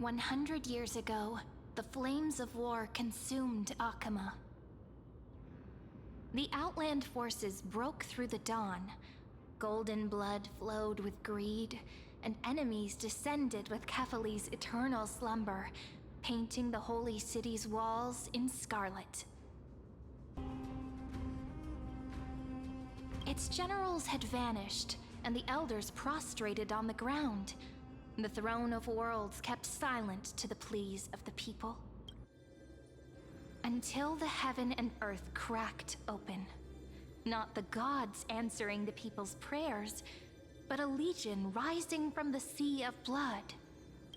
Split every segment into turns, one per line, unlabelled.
100 years ago, the flames of war consumed Akama. The Outland forces broke through the dawn. Golden blood flowed with greed, and enemies descended with Kefali's eternal slumber, painting the holy city's walls in scarlet. Its generals had vanished, and the elders prostrated on the ground. The throne of worlds kept silent to the pleas of the people. Until the heaven and earth cracked open. Not the gods answering the people's prayers, but a legion rising from the sea of blood.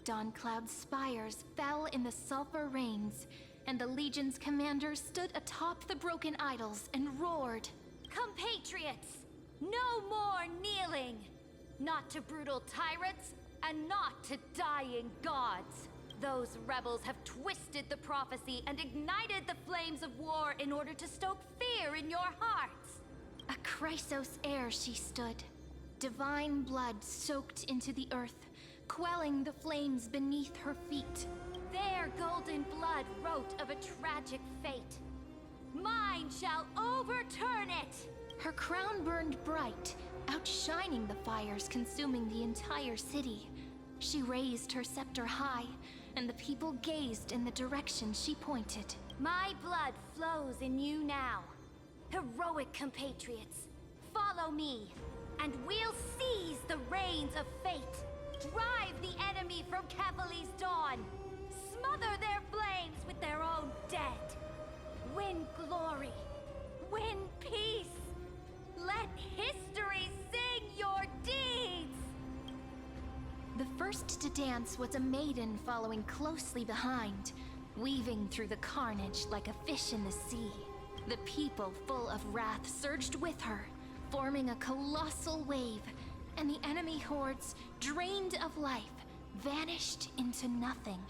Dawncloud's spires fell in the sulfur rains, and the legion's commander stood atop the broken idols and roared.
Compatriots, no more kneeling! Not to brutal tyrants, and not to dying gods. Those rebels have twisted the prophecy and ignited the flames of war in order to stoke fear in your hearts.
A Chrysos heir she stood, divine blood soaked into the earth, quelling the flames beneath her feet.
Their golden blood wrote of a tragic fate. Mine shall overturn it!
Her crown burned bright, outshining the fires consuming the entire city. She raised her scepter high, and the people gazed in the direction she pointed.
My blood flows in you now. Heroic compatriots, follow me, and we'll seize the reins of fate. Drive the enemy from Kefali's dawn. Smother their flames with their own dead. Win glory. Win peace. Let history sing your deeds!
The first to dance was a maiden following closely behind, weaving through the carnage like a fish in the sea. The people, full of wrath, surged with her, forming a colossal wave, and the enemy hordes, drained of life, vanished into nothing.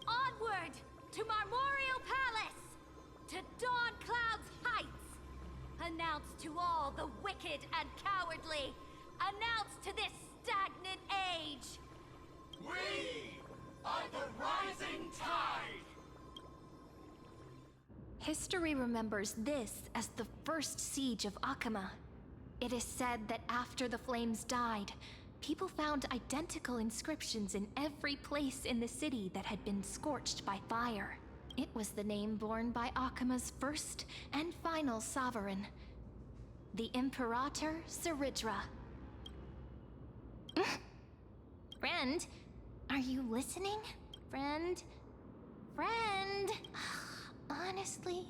Onward to Marmoreal Palace! To Dawncloud's heights! Announce to all the wicked and cowardly! Announce to this stagnant age!
We are the rising tide!
History remembers this as the first siege of Akama. It is said that after the flames died, people found identical inscriptions in every place in the city that had been scorched by fire. It was the name borne by Akama's first and final sovereign, the Imperator Saridra. Friend, are you listening? Friend? Friend? Honestly,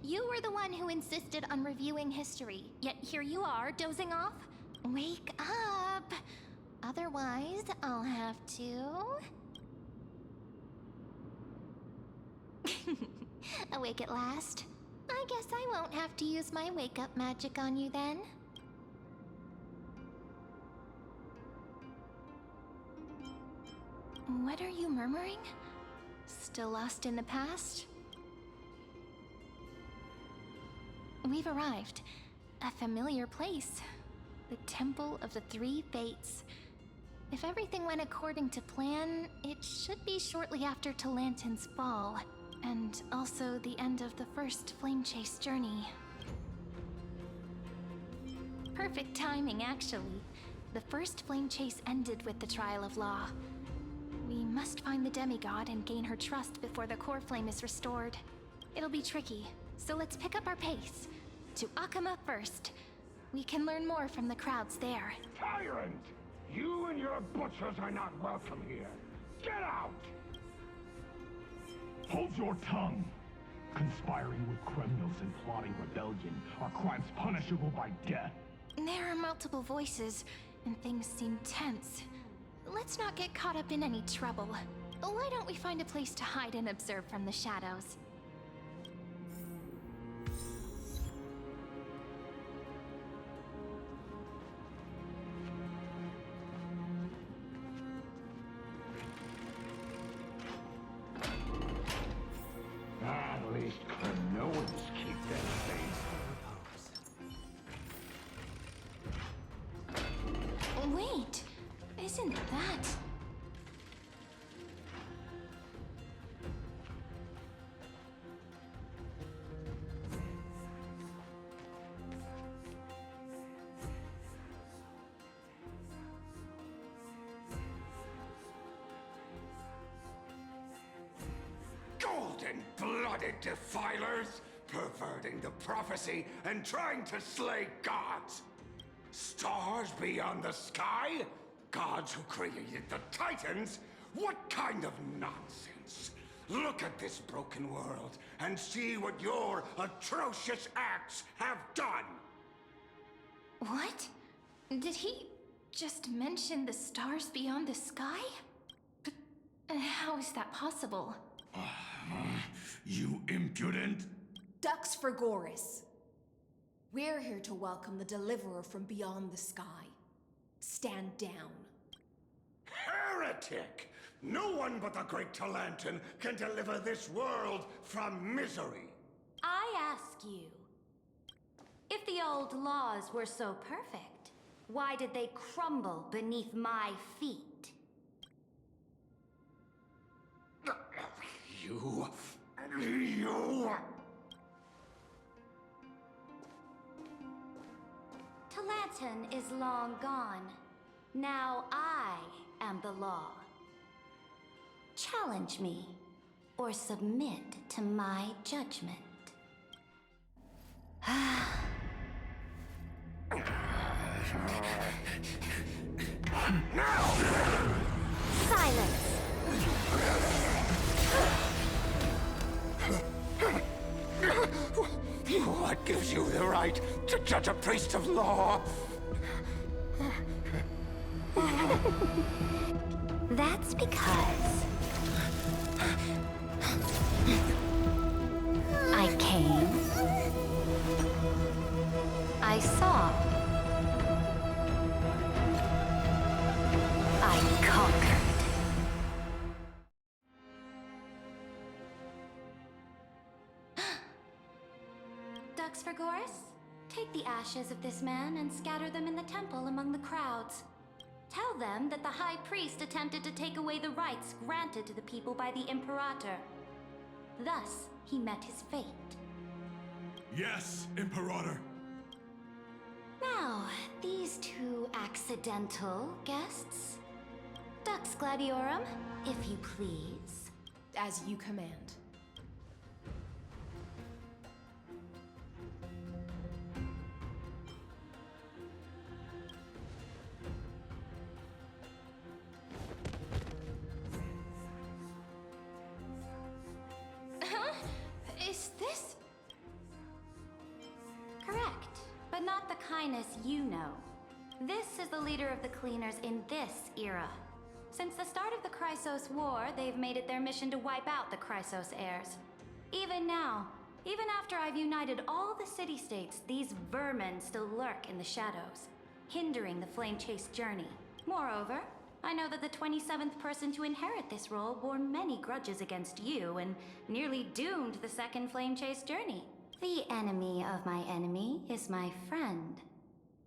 you were the one who insisted on reviewing history, yet here you are, dozing off? Wake up! Otherwise, I'll have to... Awake at last? I guess I won't have to use my wake-up magic on you then. What are you murmuring? Still lost in the past? We've arrived. A familiar place. The Temple of the Three Fates. If everything went according to plan, it should be shortly after Talantin's fall. And also the end of the first flame chase journey. Perfect timing, actually. The first flame chase ended with the trial of law. We must find the demigod and gain her trust before the core flame is restored. It'll be tricky, so let's pick up our pace. To Akama first. We can learn more from the crowds there.
Tyrant! You and your butchers are not welcome here. Get out!
Hold your tongue! Conspiring with criminals and plotting rebellion are crimes punishable by death.
There are multiple voices, and things seem tense. Let's not get caught up in any trouble. Why don't we find a place to hide and observe from the shadows?
At least Cronoans keep their faith.
Wait, isn't that...
cold-blooded defilers, perverting the prophecy and trying to slay gods. Stars beyond the sky? Gods who created the Titans? What kind of nonsense? Look at this broken world and see what your atrocious acts have done!
What? Did he just mention the stars beyond the sky? But how is that possible?
You impudent!
Ducks for Goris. We're here to welcome the deliverer from beyond the sky. Stand down.
Heretic! No one but the great Talantin can deliver this world from misery!
I ask you, if the old laws were so perfect, why did they crumble beneath my feet?
You...
Talantin is long gone. Now I am the law. Challenge me, or submit to my judgment. Silence!
What gives you the right to judge a priest of law?
That's because I came, I saw, I conquered. Ducks for Goris? Take the ashes of this man and scatter them in the temple among the crowds. Tell them that the High Priest attempted to take away the rights granted to the people by the Imperator. Thus, he met his fate.
Yes, Imperator.
Now, these two accidental guests. Dux Gladiorum, if you please.
As you command.
Is this?
Correct, but not the kindness you know. This is the leader of the Cleaners in this era. Since the start of the Chrysos War, they've made it their mission to wipe out the Chrysos heirs. Even now, even after I've united all the city-states, these vermin still lurk in the shadows, hindering the Flame Chase journey. Moreover, I know that the 27th person to inherit this role bore many grudges against you and nearly doomed the second Flame Chase journey. The enemy of my enemy is my friend.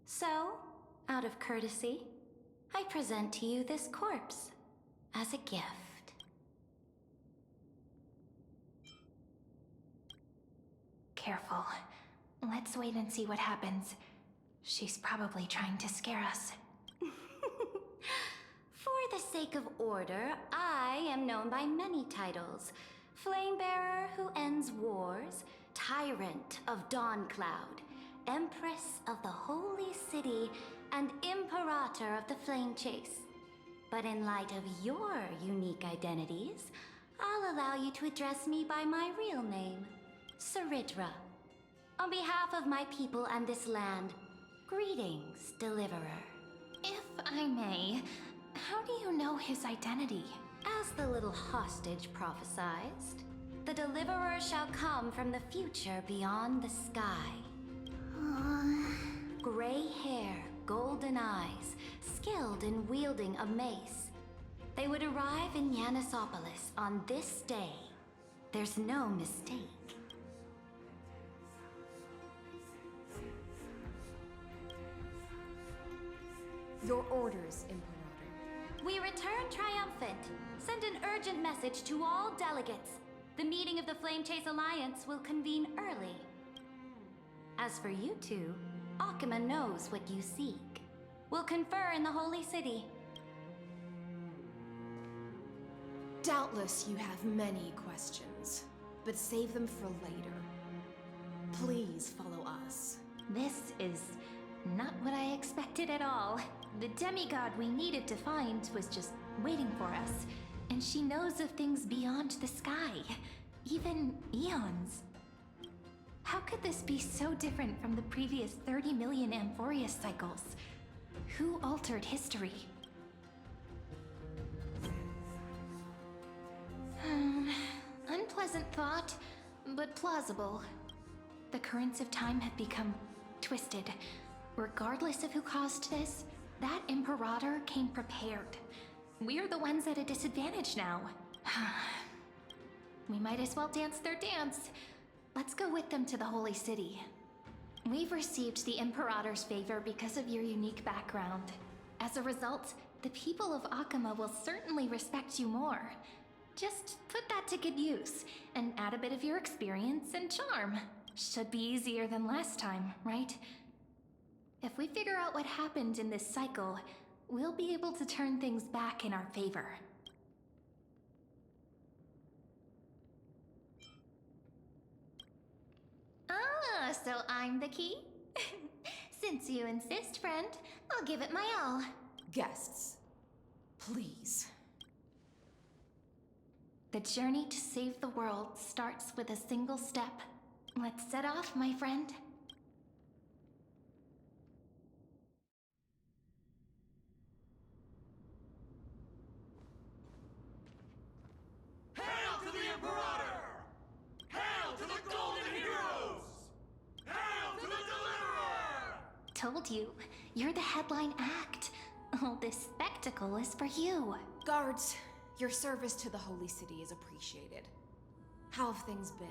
So, out of courtesy, I present to you this corpse as a gift.
Careful. Let's wait and see what happens. She's probably trying to scare us.
For the sake of order, I am known by many titles. Flamebearer who ends wars, Tyrant of Dawncloud, Empress of the Holy City, and Imperator of the Flame Chase. But in light of your unique identities, I'll allow you to address me by my real name, Saridra. On behalf of my people and this land, greetings, Deliverer.
If I may, how do you know his identity?
As the little hostage prophesied, the Deliverer shall come from the future beyond the sky. Gray hair, golden eyes, skilled in wielding a mace. They would arrive in Yanisopolis on this day. There's no mistake.
Your orders, Imperator.
We return triumphant. Send an urgent message to all delegates. The meeting of the Flame Chase Alliance will convene early. As for you two, Akima knows what you seek. We'll confer in the Holy City.
Doubtless you have many questions. but save them for later. Please follow us.
This is not what I expected at all. The demigod we needed to find was just waiting for us, and she knows of things beyond the sky, even eons. How could this be so different from the previous 30 million Amphoreus cycles? Who altered history? Unpleasant thought, but plausible. The currents of time have become twisted. Regardless of who caused this, that Imperator came prepared. We're the ones at a disadvantage now. We might as well dance their dance. Let's go with them to the Holy City. We've received the Imperator's favor because of your unique background. As a result, the people of Akama will certainly respect you more. Just put that to good use, and add a bit of your experience and charm. Should be easier than last time, right? If we figure out what happened in this cycle, we'll be able to turn things back in our favor. Ah, so I'm the key? Since you insist, friend, I'll give it my all.
Guests, please.
The journey to save the world starts with a single step. Let's set off, my friend.
Hail to the Imperator! Hail to the Golden Heroes! Hail to the Deliverer!
Told you, you're the headline act. All this spectacle is for you.
Guards, your service to the Holy City is appreciated. How have things been?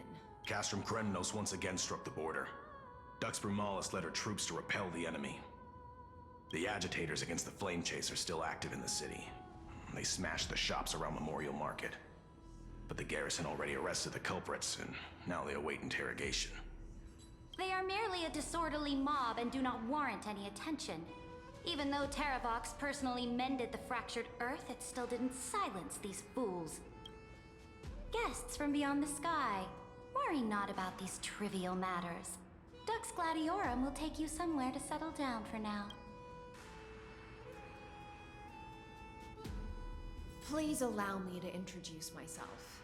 Castrum Krennos once again struck the border. Dux Brumalis led her troops to repel the enemy. The agitators against the Flame Chase are still active in the city. They smashed the shops around Memorial Market. But the garrison already arrested the culprits, and now they await interrogation.
They are merely a disorderly mob and do not warrant any attention. Even though Terravox personally mended the fractured earth, it still didn't silence these fools. Guests from beyond the sky, worry not about these trivial matters. Dux Gladiorum will take you somewhere to settle down for now.
Please allow me to introduce myself.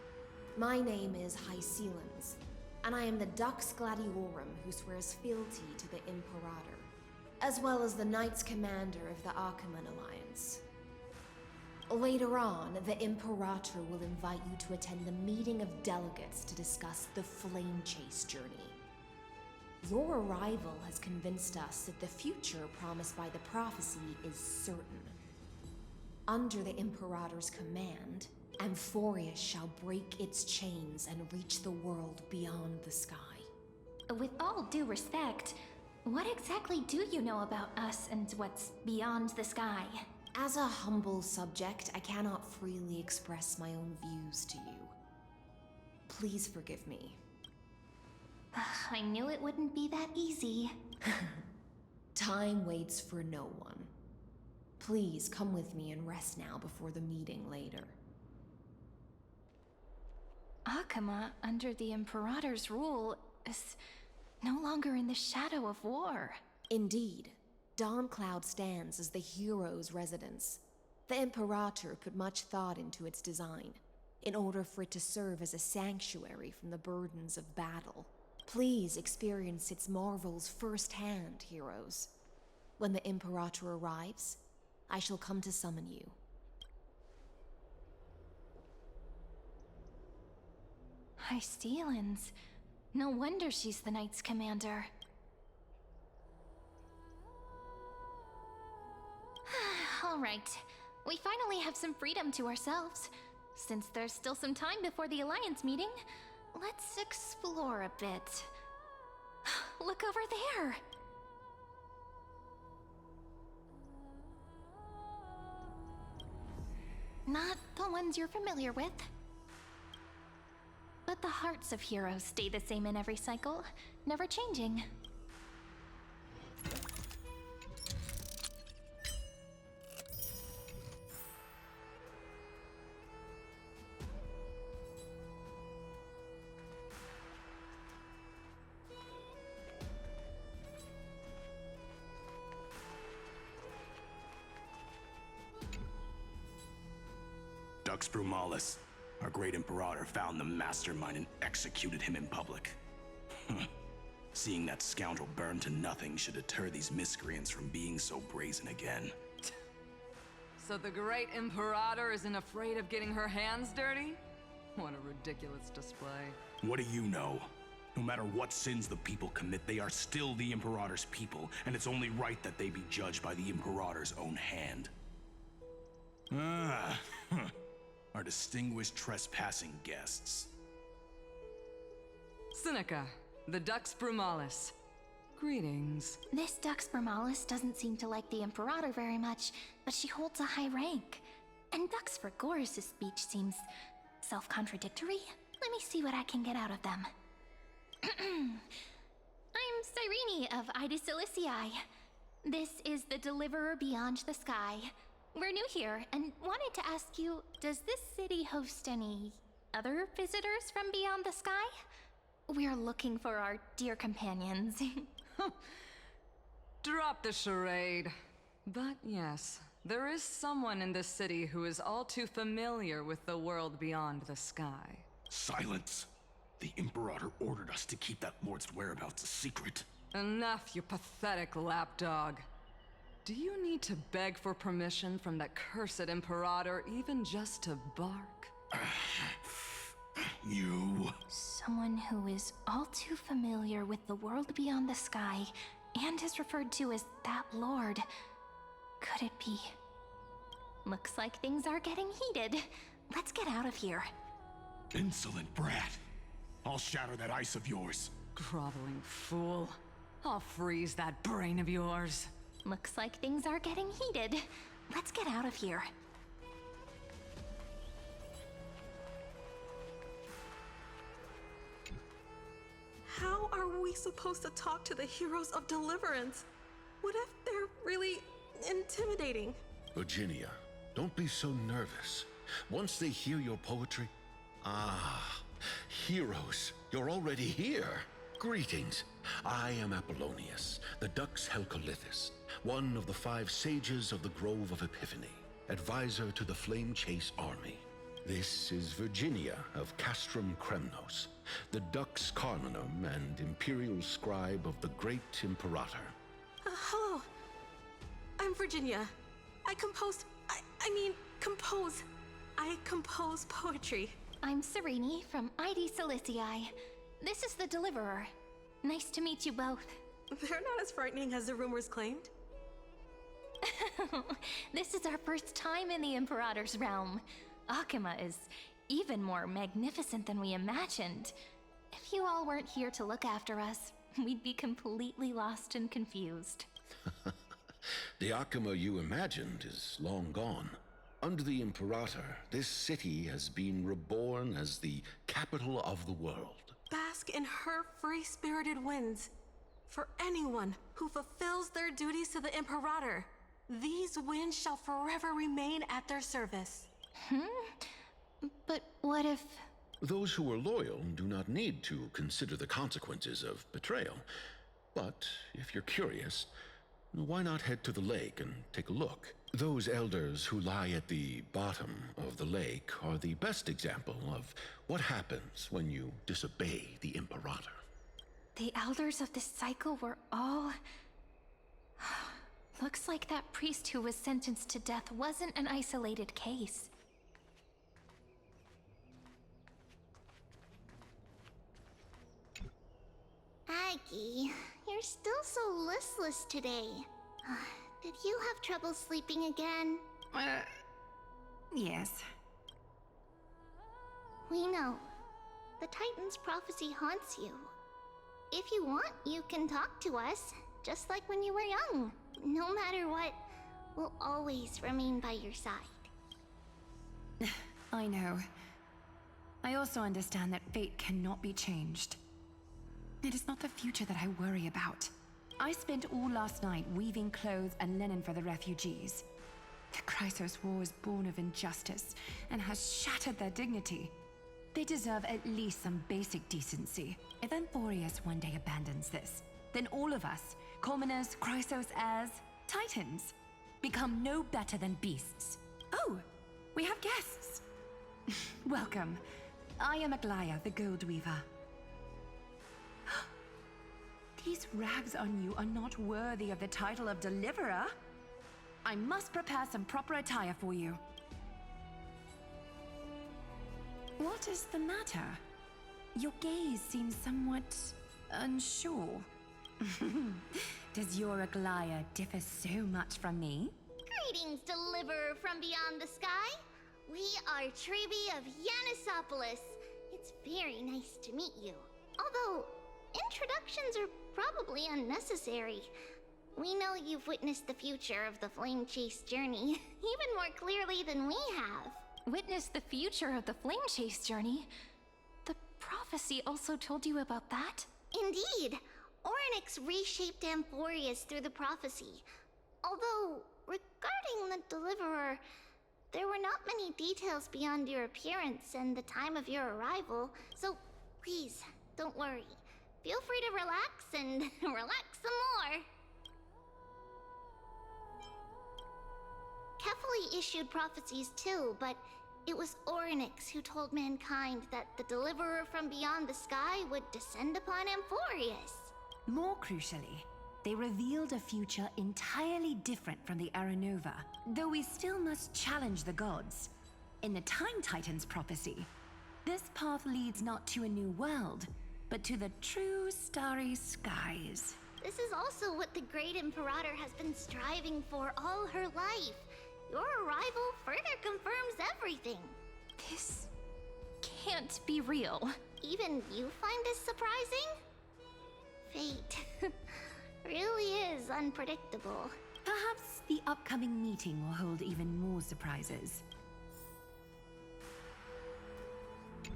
My name is Hycelens, and I am the Dux Gladiorum who swears fealty to the Imperator, as well as the Knights Commander of the Achaemenid Alliance. Later on, the Imperator will invite you to attend a meeting of delegates to discuss the Flame Chase journey. Your arrival has convinced us that the future promised by the prophecy is certain. Under the Imperator's command, Amphoreus shall break its chains and reach the world beyond the sky.
With all due respect, what exactly do you know about us and what's beyond the sky?
As a humble subject, I cannot freely express my own views to you. Please forgive me.
I knew it wouldn't be that easy.
Time waits for no one. Please come with me and rest now before the meeting later.
Akama, under the Imperator's rule, is no longer in the shadow of war.
Indeed. Dawncloud stands as the hero's residence. The Imperator put much thought into its design, in order for it to serve as a sanctuary from the burdens of battle. Please experience its marvels firsthand, heroes. When the Imperator arrives, I shall come to summon you.
Hycelens. No wonder she's the Knights Commander. All right. We finally have some freedom to ourselves. Since there's still some time before the Alliance meeting, let's explore a bit. Look over there! Not the ones you're familiar with. But the hearts of heroes stay the same in every cycle, never changing.
Dux Brumalis. Our great Imperator found the mastermind and executed him in public. Seeing that scoundrel burn to nothing should deter these miscreants from being so brazen again.
So the great Imperator isn't afraid of getting her hands dirty? What a ridiculous display.
What do you know? No matter what sins the people commit, they are still the Imperator's people, and it's only right that they be judged by the Imperator's own hand. Our distinguished trespassing guests.
Seneca, the Dux Brumalis. Greetings.
This Dux Brumalis doesn't seem to like the Imperator very much, but she holds a high rank. And Dux Fregoris' speech seems self-contradictory. Let me see what I can get out of them. I'm Cyrene of Ida Silicii. This is the Deliverer Beyond the Sky. We're new here and wanted to ask you, does this city host any other visitors from beyond the sky? We're looking for our dear companions.
Drop the charade. But yes, there is someone in this city who is all too familiar with the world beyond the sky.
Silence! The Imperator ordered us to keep that lord's whereabouts a secret.
Enough, you pathetic lapdog. Do you need to beg for permission from that cursed Imperator even just to bark?
You...
Someone who is all too familiar with the world beyond the sky and is referred to as that lord. Could it be? Looks like things are getting heated. Let's get out of here.
Insolent brat. I'll shatter that ice of yours.
Groveling fool. I'll freeze that brain of yours.
Looks like things are getting heated. Let's get out of here.
How are we supposed to talk to the heroes of deliverance? What if they're really intimidating?
Virginia, don't be so nervous. Once they hear your poetry... Ah, heroes, you're already here. Greetings. I am Apollonius, the Dux Helcolithus, one of the 5 sages of the Grove of Epiphany, advisor to the Flame Chase army. This is Virginia of Castrum Kremnos, the Dux Carminum and imperial scribe of the great Imperator.
Hello. I'm Virginia. I compose poetry.
I'm Cyrene from Ida Silicii. This is the Deliverer. Nice to meet you both.
They're not as frightening as the rumors claimed.
This is our first time in the Imperator's realm. Akima is even more magnificent than we imagined. If you all weren't here to look after us, we'd be completely lost and confused.
The Akima you imagined is long gone. Under the Imperator, this city has been reborn as the capital of the world.
Bask in her free-spirited winds. For anyone who fulfills their duties to the Imperator, these winds shall forever remain at their service.
But what if...
Those who are loyal do not need to consider the consequences of betrayal. But if you're curious, why not head to the lake and take a look? Those elders who lie at the bottom of the lake are the best example of what happens when you disobey the Imperator.
The elders of this cycle were all... Looks like that priest who was sentenced to death wasn't an isolated case.
Aggie, you're still so listless today. Did you have trouble sleeping again?
Yes.
We know. The Titan's prophecy haunts you. If you want, you can talk to us, just like when you were young. No matter what, we'll always remain by your side.
I know. I also understand that fate cannot be changed. It is not the future that I worry about. I spent all last night weaving clothes and linen for the refugees. The Chrysos War is born of injustice and has shattered their dignity. They deserve at least some basic decency. If Amphorius one day abandons this, then all of us, commoners, Chrysos heirs, Titans, become no better than beasts. Oh, we have guests. Welcome. I am Aglaya, the Gold Weaver. These rags on you are not worthy of the title of Deliverer. I must prepare some proper attire for you. What is the matter? Your gaze seems somewhat unsure. Does your Aglaya differ so much from me?
Greetings, Deliverer from beyond the sky. We are Trebi of Yanisopolis. It's very nice to meet you. Although, introductions are probably unnecessary. We know you've witnessed the future of the Flame Chase journey, even more clearly than we have.
Witness the future of the Flame Chase journey? The prophecy also told you about that?
Indeed. Orynyx reshaped Amphorius through the prophecy. Although, regarding the Deliverer, there were not many details beyond your appearance and the time of your arrival, so please, don't worry. Feel free to relax and relax some more. Kephali issued prophecies too, but it was Orynyx who told mankind that the Deliverer from beyond the sky would descend upon Amphorius.
More crucially, they revealed a future entirely different from the Aranova, though we still must challenge the gods. In the Time Titan's prophecy, this path leads not to a new world, but to the true starry skies.
This is also what the Great Imperator has been striving for all her life. Your arrival further confirms everything.
This can't be real.
Even you find this surprising? Fate really is unpredictable.
Perhaps the upcoming meeting will hold even more surprises.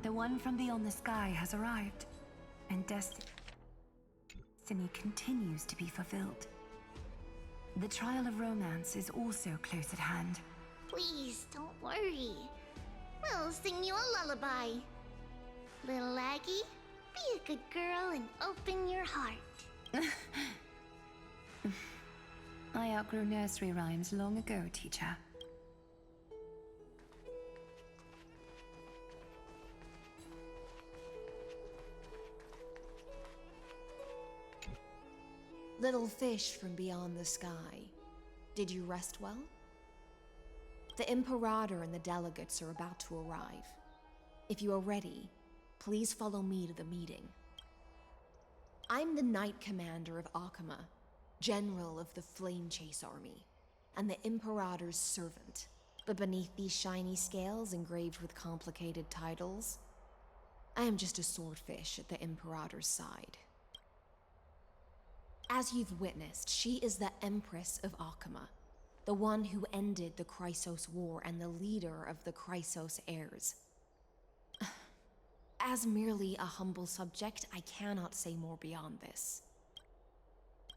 The one from beyond the sky has arrived, and destiny continues to be fulfilled. The trial of romance is also close at hand.
Please, don't worry. We'll sing you a lullaby. Little Aggie, be a good girl and open your heart.
I outgrew nursery rhymes long ago, teacher.
Little fish from beyond the sky, did you rest well? The Imperator and the delegates are about to arrive. If you are ready, please follow me to the meeting. I'm the Knight Commander of Akama, General of the Flame Chase Army, and the Imperator's servant. But beneath these shiny scales engraved with complicated titles, I am just a swordfish at the Imperator's side. As you've witnessed, she is the Empress of Akama, the one who ended the Chrysos War and the leader of the Chrysos heirs. As merely a humble subject, I cannot say more beyond this.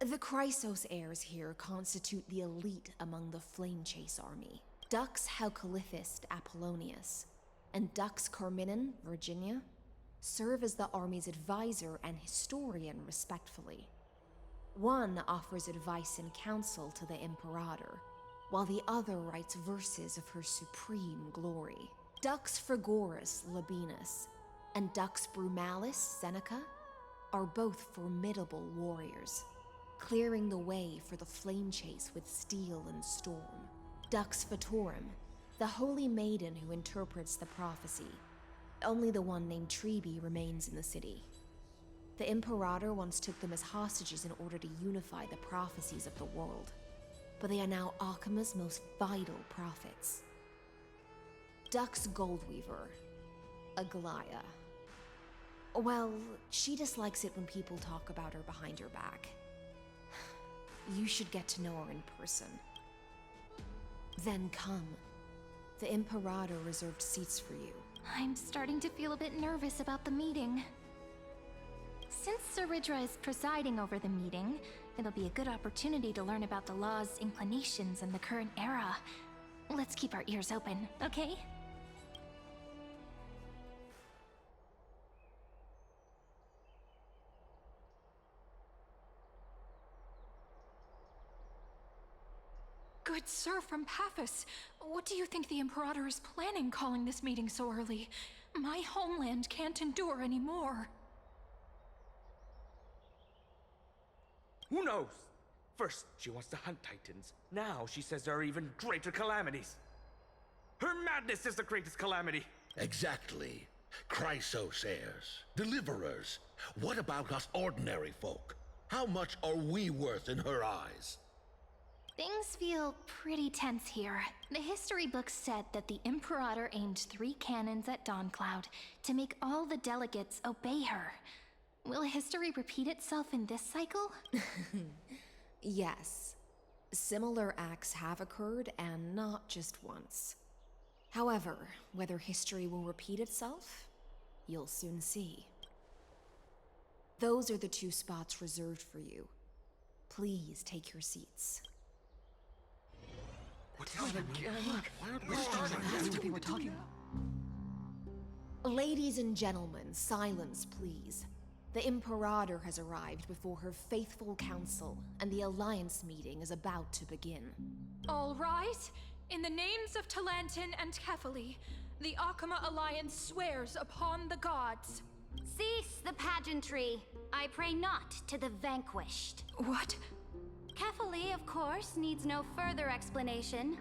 The Chrysos heirs here constitute the elite among the Flame Chase army. Dux Halkalithist Apollonius and Dux Carminin, Virginia, serve as the army's advisor and historian respectfully. One offers advice and counsel to the Imperator, while the other writes verses of her supreme glory. Dux Frigoris Labienus and Dux Brumalis Seneca are both formidable warriors, clearing the way for the flame chase with steel and storm. Dux Fatorum, the holy maiden who interprets the prophecy. Only the one named Trebi remains in the city. The Imperator once took them as hostages in order to unify the prophecies of the world, but they are now Akama's most vital prophets. Dux Goldweaver, Aglaya. Well, she dislikes it when people talk about her behind her back. You should get to know her in person. Then come. The Imperator reserved seats for you.
I'm starting to feel a bit nervous about the meeting. Since Saridra is presiding over the meeting, it'll be a good opportunity to learn about the law's inclinations in the current era. Let's keep our ears open, okay? Good sir from Paphos, what do you think the Imperator is planning calling this meeting so early? My homeland can't endure anymore.
Who knows? First, she wants to hunt Titans. Now she says there are even greater calamities. Her madness is the greatest calamity.
Exactly. Chrysos heirs, deliverers. What about us ordinary folk? How much are we worth in her eyes?
Things feel pretty tense here. The history books said that the Imperator aimed 3 cannons at Dawncloud to make all the delegates obey her. Will history repeat itself in this cycle?
Yes. Similar acts have occurred, and not just once. However, whether history will repeat itself, you'll soon see. Those are the 2 spots reserved for you. Please take your seats. Ladies and gentlemen, silence, please. The Imperator has arrived before her faithful council, and the Alliance meeting is about to begin.
All rise. In the names of Talantin and Kefali, the Akama Alliance swears upon the gods.
Cease the pageantry. I pray not to the vanquished.
What?
Kefali, of course, needs no further explanation.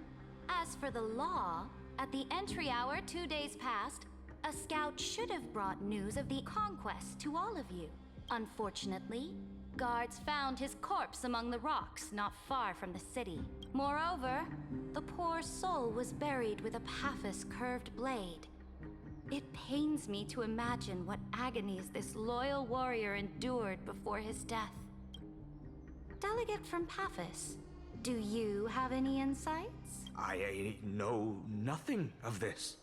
As for the law, at the entry hour 2 days past, a scout should have brought news of the conquest to all of you. Unfortunately, guards found his corpse among the rocks not far from the city. Moreover, the poor soul was buried with a Paphos curved blade. It pains me to imagine what agonies this loyal warrior endured before his death. Delegate from Paphos, do you have any insights?
I know nothing of this.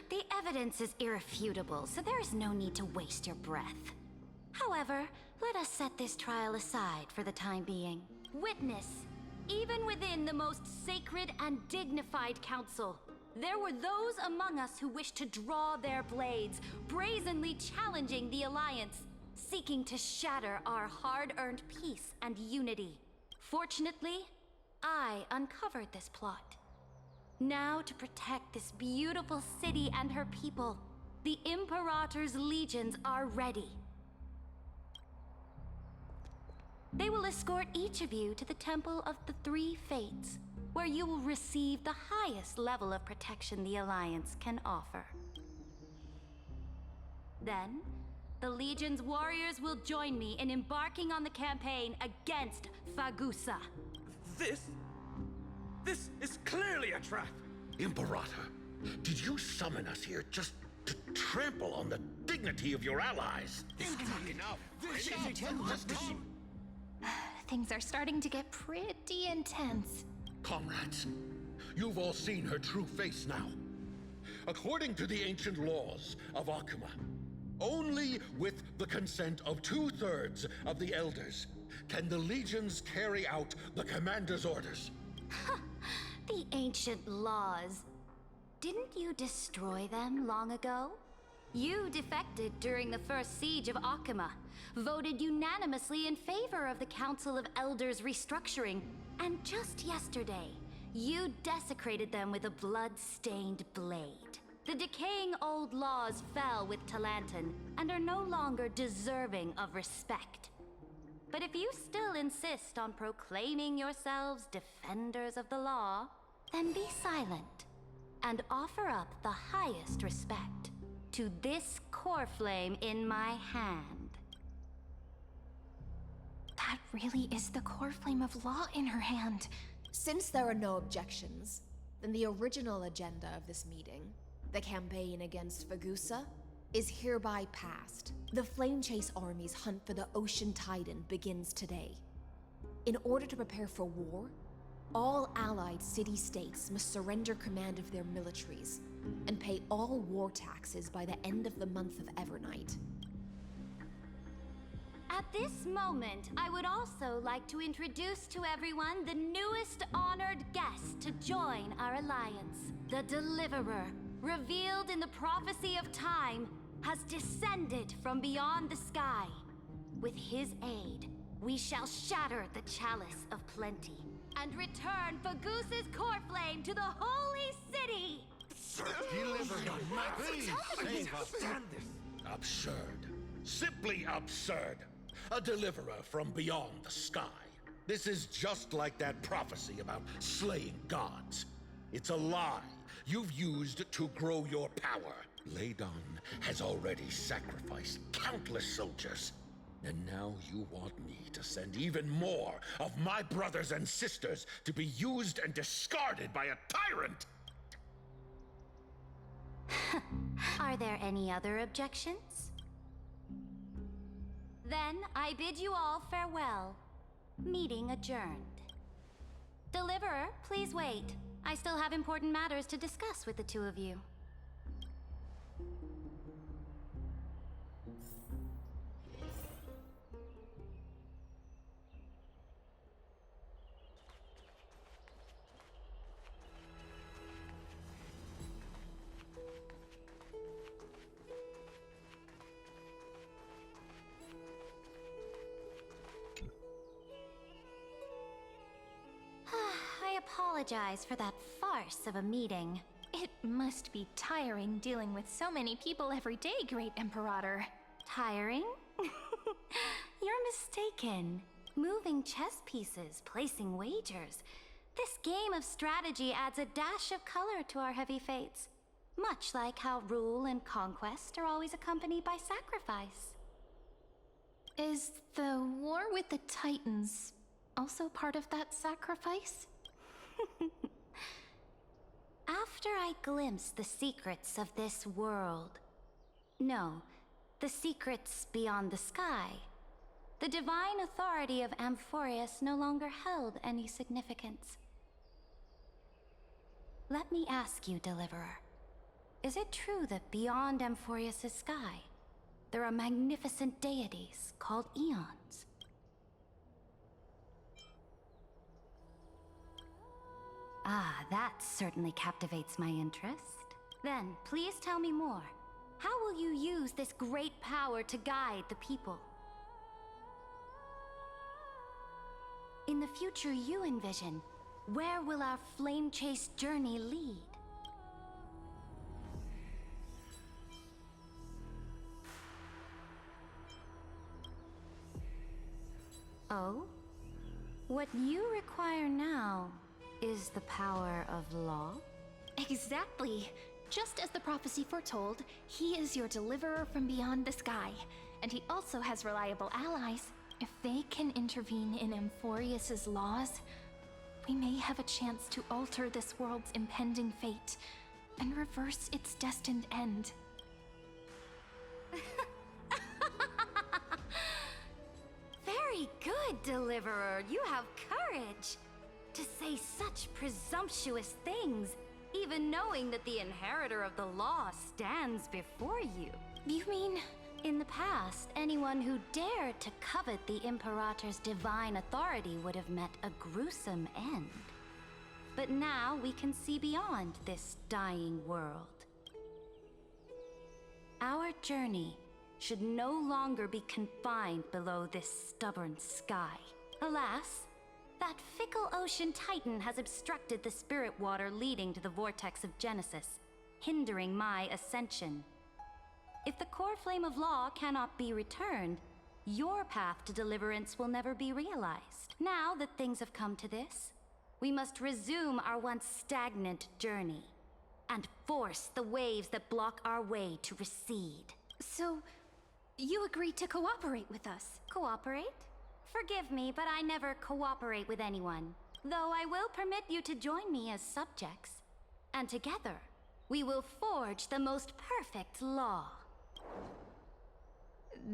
The evidence is irrefutable, so there is no need to waste your breath. However, let us set this trial aside for the time being. Witness, even within the most sacred and dignified council, there were those among us who wished to draw their blades, brazenly challenging the Alliance, seeking to shatter our hard-earned peace and unity. Fortunately, I uncovered this plot. Now, to protect this beautiful city and her people, the Imperator's legions are ready. They will escort each of you to the Temple of the 3 Fates, where you will receive the highest level of protection the Alliance can offer. Then, the Legion's warriors will join me in embarking on the campaign against Fagusa.
This is clearly a trap!
Imperator, did you summon us here just to trample on the dignity of your allies?
Things are starting to get pretty intense.
Comrades, you've all seen her true face now. According to the ancient laws of Akama, only with the consent of 2/3 of the elders can the legions carry out the commander's orders.
The ancient laws. Didn't you destroy them long ago? You defected during the first siege of Akama, voted unanimously in favor of the Council of Elders restructuring, and just yesterday, you desecrated them with a blood-stained blade. The decaying old laws fell with Talantin and are no longer deserving of respect. But if you still insist on proclaiming yourselves defenders of the law, then be silent and offer up the highest respect to this core flame in my hand.
That really is the core flame of law in her hand.
Since there are no objections, then the original agenda of this meeting, the campaign against Fagusa, is hereby passed. The Flame Chase Army's hunt for the Ocean Titan begins today. In order to prepare for war, all allied city-states must surrender command of their militaries and pay all war taxes by the end of the month of Evernight.
At this moment, I would also like to introduce to everyone the newest honored guest to join our alliance. The Deliverer, revealed in the prophecy of time, has descended from beyond the sky. With his aid, we shall shatter the chalice of plenty and return Fagoos's core flame to the holy city!
Absurd. Simply absurd. A deliverer from beyond the sky. This is just like that prophecy about slaying gods. It's a lie you've used to grow your power. Ladon has already sacrificed countless soldiers. And now you want me to send even more of my brothers and sisters to be used and discarded by a tyrant!
Are there any other objections? Then I bid you all farewell. Meeting adjourned. Deliverer, please wait. I still have important matters to discuss with the two of you. I apologize for that farce of a meeting.
It must be tiring dealing with so many people every day, Great Imperator.
Tiring? You're mistaken. Moving chess pieces, placing wagers. This game of strategy adds a dash of color to our heavy fates. Much like how rule and conquest are always accompanied by sacrifice.
Is the war with the Titans also part of that sacrifice?
After I glimpse the secrets of this world... No, the secrets beyond the sky. The divine authority of Amphorius no longer held any significance. Let me ask you, Deliverer. Is it true that beyond Amphorius' sky, there are magnificent deities called Eons? Ah, that certainly captivates my interest. Then, please tell me more. How will you use this great power to guide the people? In the future you envision, where will our flame chase journey lead? Oh? What you require now is the power of law?
Exactly. Just as the prophecy foretold, he is your deliverer from beyond the sky. And he also has reliable allies. If they can intervene in Amphorius' laws, we may have a chance to alter this world's impending fate and reverse its destined end.
Very good, Deliverer. You have courage. To say such presumptuous things, even knowing that the inheritor of the law stands before you.
You mean...
In the past, anyone who dared to covet the Imperator's divine authority would have met a gruesome end. But now we can see beyond this dying world. Our journey should no longer be confined below this stubborn sky. Alas, that fickle ocean titan has obstructed the spirit water leading to the vortex of Genesis, hindering my ascension. If the core flame of law cannot be returned, your path to deliverance will never be realized. Now that things have come to this, we must resume our once stagnant journey and force the waves that block our way to recede.
So, you agreed to cooperate with us?
Cooperate? Forgive me, but I never cooperate with anyone. Though I will permit you to join me as subjects. And together, we will forge the most perfect law.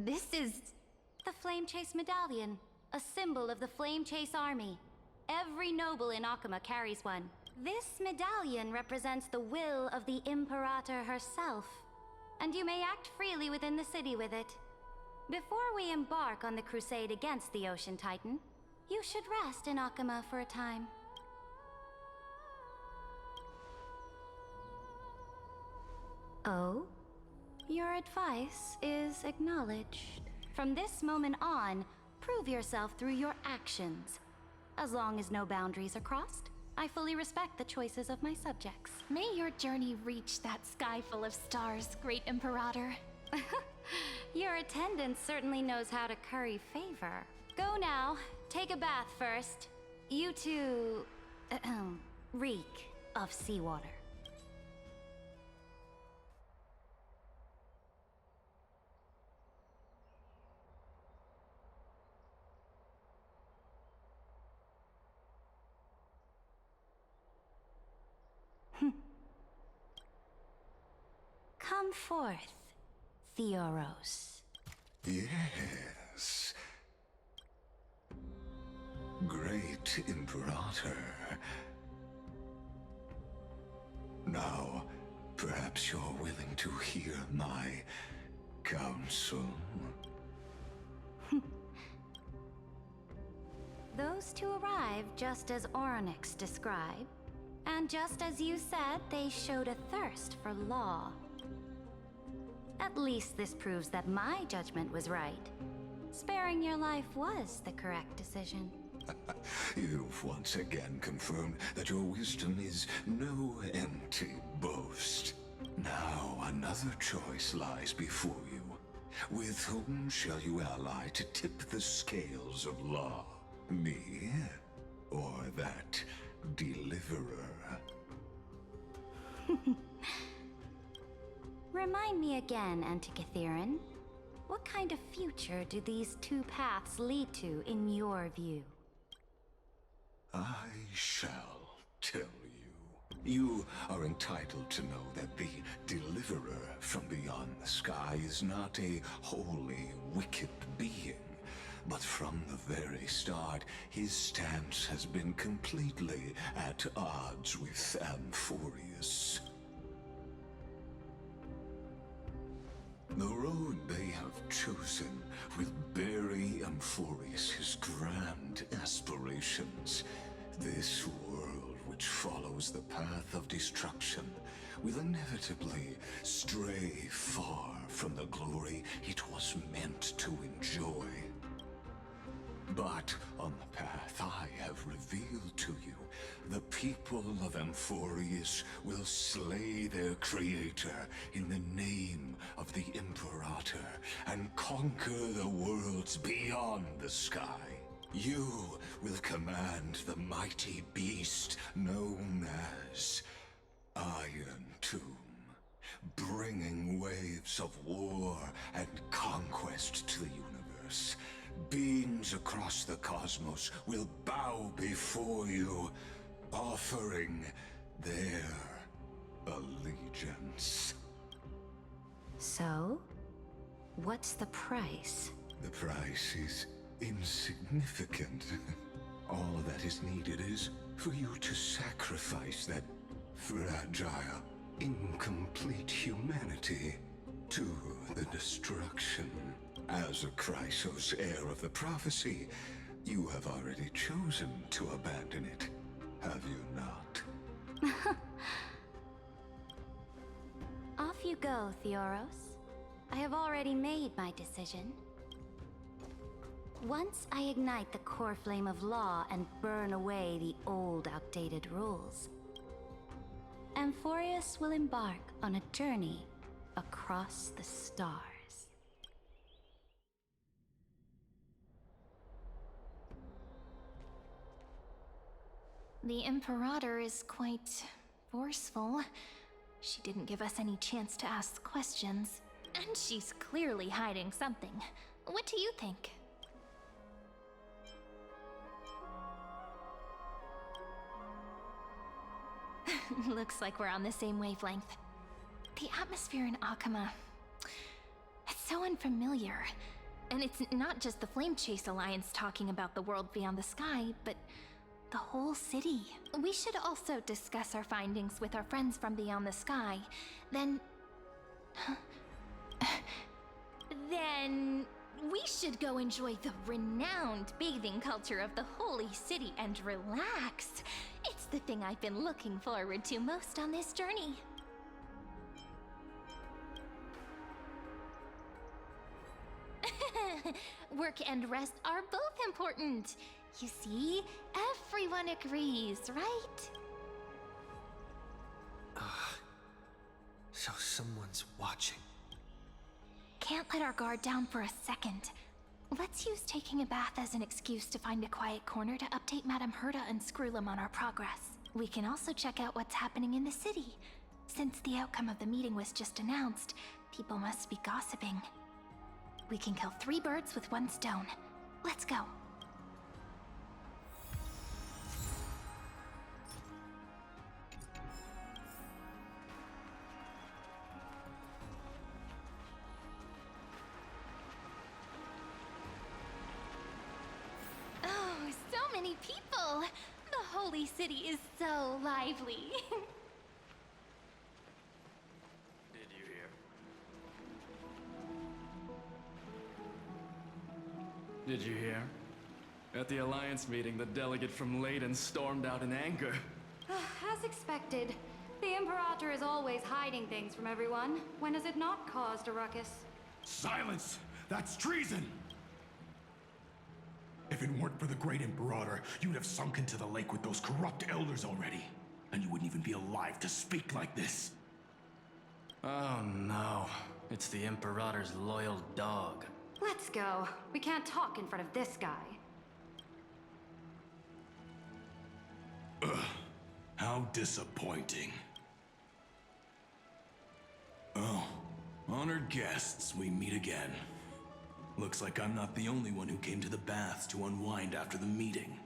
This is...
the Flame Chase Medallion, a symbol of the Flame Chase Army. Every noble in Akama carries one. This medallion represents the will of the Imperator herself, and you may act freely within the city with it. Before we embark on the crusade against the Ocean Titan, you should rest in Akama for a time. Oh? Your advice is acknowledged. From this moment on, Prove yourself through your actions. As long as no boundaries are crossed, I fully respect the choices of my subjects.
May your journey reach that sky full of stars, Great Imperator.
Your attendant certainly knows how to curry favor. Go now. Take a bath first. You two... reek of seawater. Come forth, Theoros.
Yes. Great Imperator. Now, perhaps you're willing to hear my counsel?
Those two arrived just as Orynyx described, and just as you said, they showed a thirst for law. At least this proves that my judgment was right. Sparing your life was the correct decision.
You've once again confirmed that your wisdom is no empty boast. Now another choice lies before you. With whom shall you ally to tip the scales of law? Me? Or that deliverer?
Remind me again, Antikytheron. What kind of future do these two paths lead to in your view?
I shall tell you. You are entitled to know that the deliverer from beyond the sky is not a wholly wicked being. But from the very start, his stance has been completely at odds with Amphorius. The road they have chosen will bury Amphorius' grand aspirations. This world, which follows the path of destruction, will inevitably stray far from the glory it was meant to enjoy. But on the path I have revealed to you, the people of Amphorius will slay their creator in the name of the Imperator and conquer the worlds beyond the sky. You will command the mighty beast known as Iron Tomb, bringing waves of war and conquest to the universe. Beings across the cosmos will bow before you, offering their allegiance.
So, what's the price?
The price is insignificant. All that is needed is for you to sacrifice that fragile, incomplete humanity to the destruction. As a Chrysos, heir of the prophecy, you have already chosen to abandon it, have you not?
Off you go, Theoros. I have already made my decision. Once I ignite the core flame of law and burn away the old, outdated rules, Amphorius will embark on a journey across the stars.
The Imperator is quite forceful. She didn't give us any chance to ask questions. And she's clearly hiding something. What do you think? Looks like we're on the same wavelength. The atmosphere in Akama... it's so unfamiliar. And it's not just the Flame Chase Alliance talking about the world beyond the sky, but the whole city. We should also discuss our findings with our friends from beyond the sky. Then we should go enjoy the renowned bathing culture of the holy city and relax. It's the thing I've been looking forward to most on this journey. work and rest are both important. You see, everyone agrees, right?
So someone's watching.
Can't let our guard down for a second. Let's use taking a bath as an excuse to find a quiet corner to update Madame Herta and Screwlum on our progress. We can also check out what's happening in the city. Since the outcome of the meeting was just announced, people must be gossiping. We can kill 3 birds with 1 stone. Let's go. Oh, so many people! The holy city is so lively.
Did you hear?
Did you hear? At the Alliance meeting, the delegate from Leyden stormed out in anger.
As expected. The Imperator is always hiding things from everyone. When has it not caused a ruckus?
Silence! That's treason! If it weren't for the great Imperator, you'd have sunk into the lake with those corrupt elders already. And you wouldn't even be alive to speak like this.
Oh no. It's the Imperator's loyal dog.
Let's go. We can't talk in front of this guy.
Ugh. How disappointing. Oh, honored guests, we meet again. Looks like I'm not the only one who came to the baths to unwind after the meeting.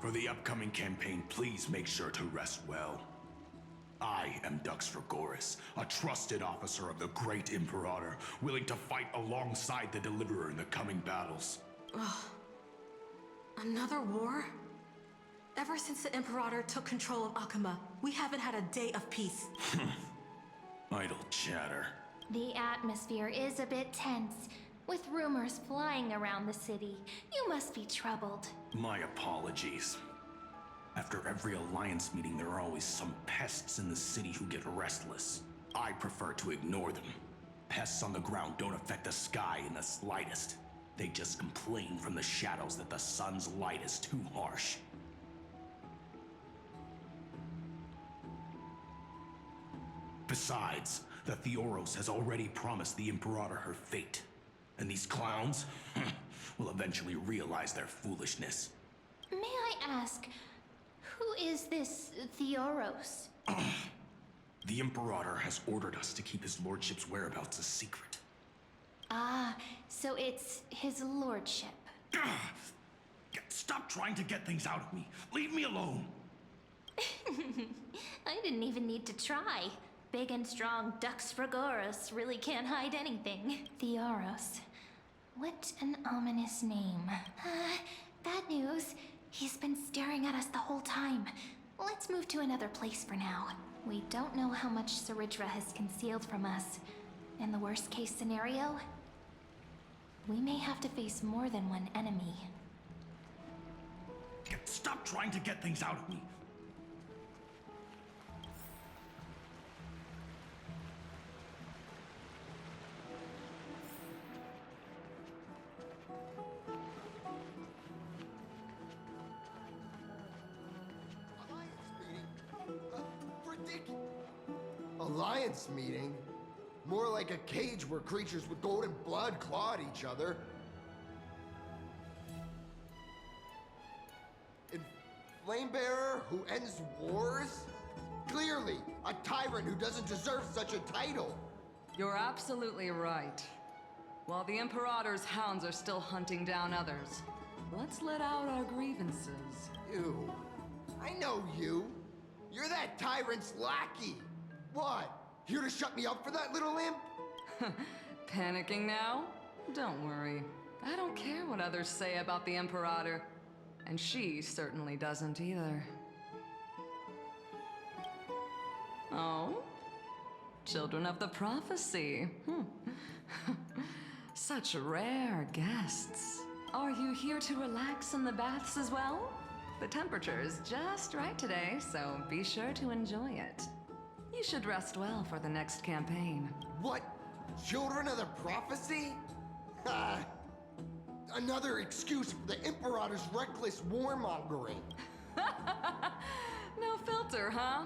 For the upcoming campaign, please make sure to rest well. I am Dux Dragoris, a trusted officer of the great Imperator, willing to fight alongside the Deliverer in the coming battles.
Ugh. Another war? Ever since the Imperator took control of Akama, we haven't had a day of peace.
Idle chatter.
The atmosphere is a bit tense, with rumors flying around the city. You must be troubled.
My apologies. After every Alliance meeting, there are always some pests in the city who get restless. I prefer to ignore them. Pests on the ground don't affect the sky in the slightest. They just complain from the shadows that the sun's light is too harsh. Besides, the Theoros has already promised the Imperator her fate. And these clowns will eventually realize their foolishness.
May I ask, who is this Theoros?
The Imperator has ordered us to keep his lordship's whereabouts a secret.
Ah, so it's his lordship.
Stop trying to get things out of me. Leave me alone.
I didn't even need to try. Big and strong Dux Dragoris really can't hide anything. Theoros. What an ominous name. Bad news. He's been staring at us the whole time. Let's move to another place for now. We don't know how much Saridra has concealed from us. In the worst case scenario, we may have to face more than one enemy.
Stop trying to get things out of me.
Alliance meeting? More like a cage where creatures with golden blood claw at each other. And Flamebearer who ends wars? Clearly, a tyrant who doesn't deserve such a title.
You're absolutely right. While the Imperator's hounds are still hunting down others, let's let out our grievances.
You. I know you. You're that tyrant's lackey. What? Here to shut me up for that little imp?
Panicking now? Don't worry. I don't care what others say about the Imperator. And she certainly doesn't either. Oh? Children of the Prophecy. Such rare guests. Are you here to relax in the baths as well? The temperature is just right today, so be sure to enjoy it. You should rest well for the next campaign.
What? Children of the prophecy? Another excuse for the Imperator's reckless warmongering.
No filter, huh?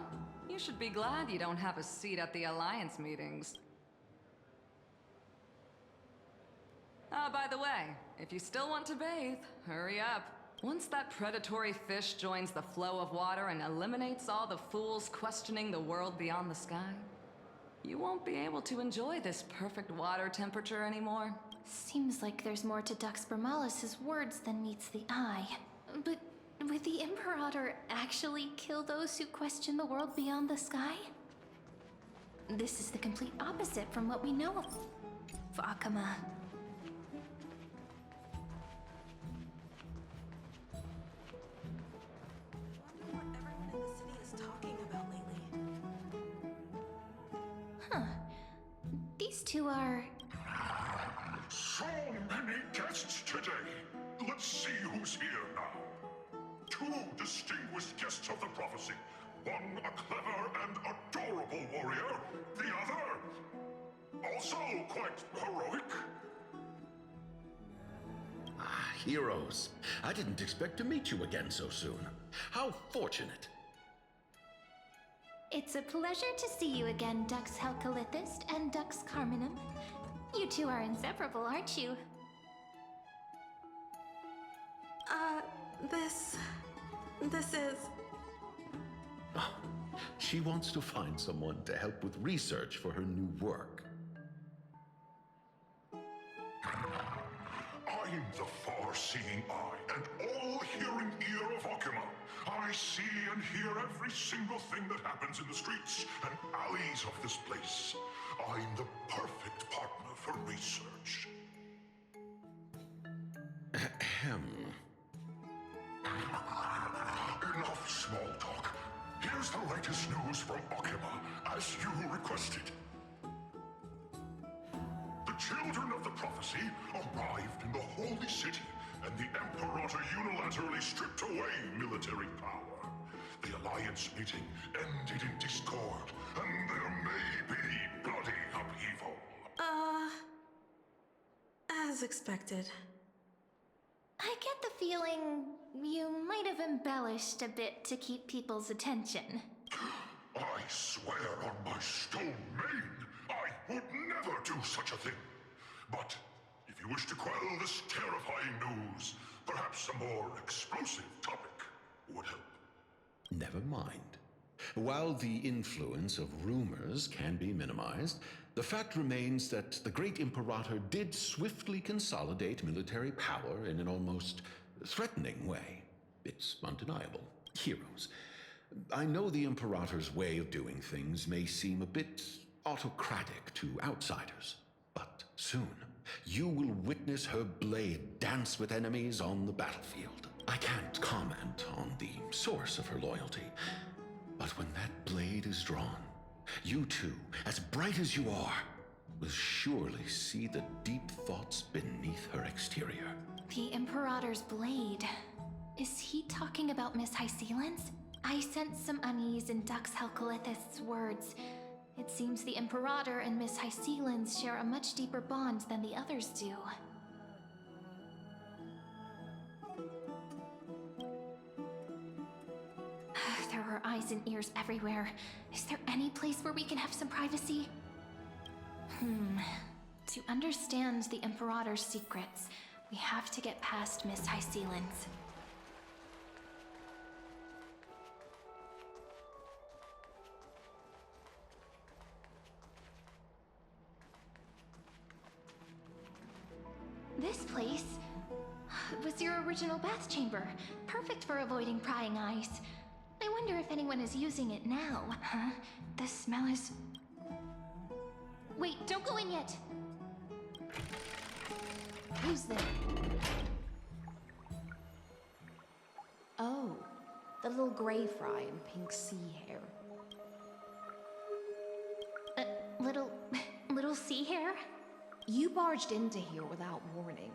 You should be glad you don't have a seat at the Alliance meetings. By the way, if you still want to bathe, hurry up. Once that predatory fish joins the flow of water and eliminates all the fools questioning the world beyond the sky, you won't be able to enjoy this perfect water temperature anymore.
Seems like there's more to Dux Bramalis's words than meets the eye. But would the Imperator actually kill those who question the world beyond the sky? This is the complete opposite from what we know of Akama. These two are...
So many guests today. Let's see who's here now. Two distinguished guests of the prophecy. One a clever and adorable warrior. The other, also quite heroic.
Ah, heroes. I didn't expect to meet you again so soon. How fortunate.
It's a pleasure to see you again, Dux Helcalithist and Dux Carminum. You two are inseparable, aren't you?
This is...
Oh, she wants to find someone to help with research for her new work.
I'm the far-seeing eye and all-hearing ear of Akama. I see and hear every single thing that happens in the streets and alleys of this place. I'm the perfect partner for research.
Ahem.
Enough small talk. Here's the latest news from Akama, as you requested. The children of the prophecy arrived in the Holy City, and the Imperator unilaterally stripped away military power. The Alliance meeting ended in discord, and there may be bloody upheaval.
As expected.
I get the feeling you might have embellished a bit to keep people's attention.
I swear on my stone mane, I would never do such a thing. But if you wish to quell this terrifying news, perhaps a more explosive topic would help.
Never mind. While the influence of rumors can be minimized, the fact remains that the great Imperator did swiftly consolidate military power in an almost threatening way. It's undeniable. Heroes. I know the Imperator's way of doing things may seem a bit autocratic to outsiders, but soon you will witness her blade dance with enemies on the battlefield. I can't comment on the source of her loyalty, but when that blade is drawn, you two, as bright as you are, will surely see the deep thoughts beneath her exterior.
The Imperator's blade. Is he talking about Miss Hysealan's? I sense some unease in Dux Helcalithist's words. It seems the Imperator and Miss Hysealan's share a much deeper bond than the others do. There are eyes and ears everywhere. Is there any place where we can have some privacy? To understand the Imperator's secrets, we have to get past Miss Hysealan's. This place was your original bath chamber, perfect for avoiding prying eyes. I wonder if anyone is using it now, huh? The smell is... Wait, don't go in yet!
Who's there? Oh, the little gray fry in pink sea hair.
Little sea hair?
You barged into here without warning.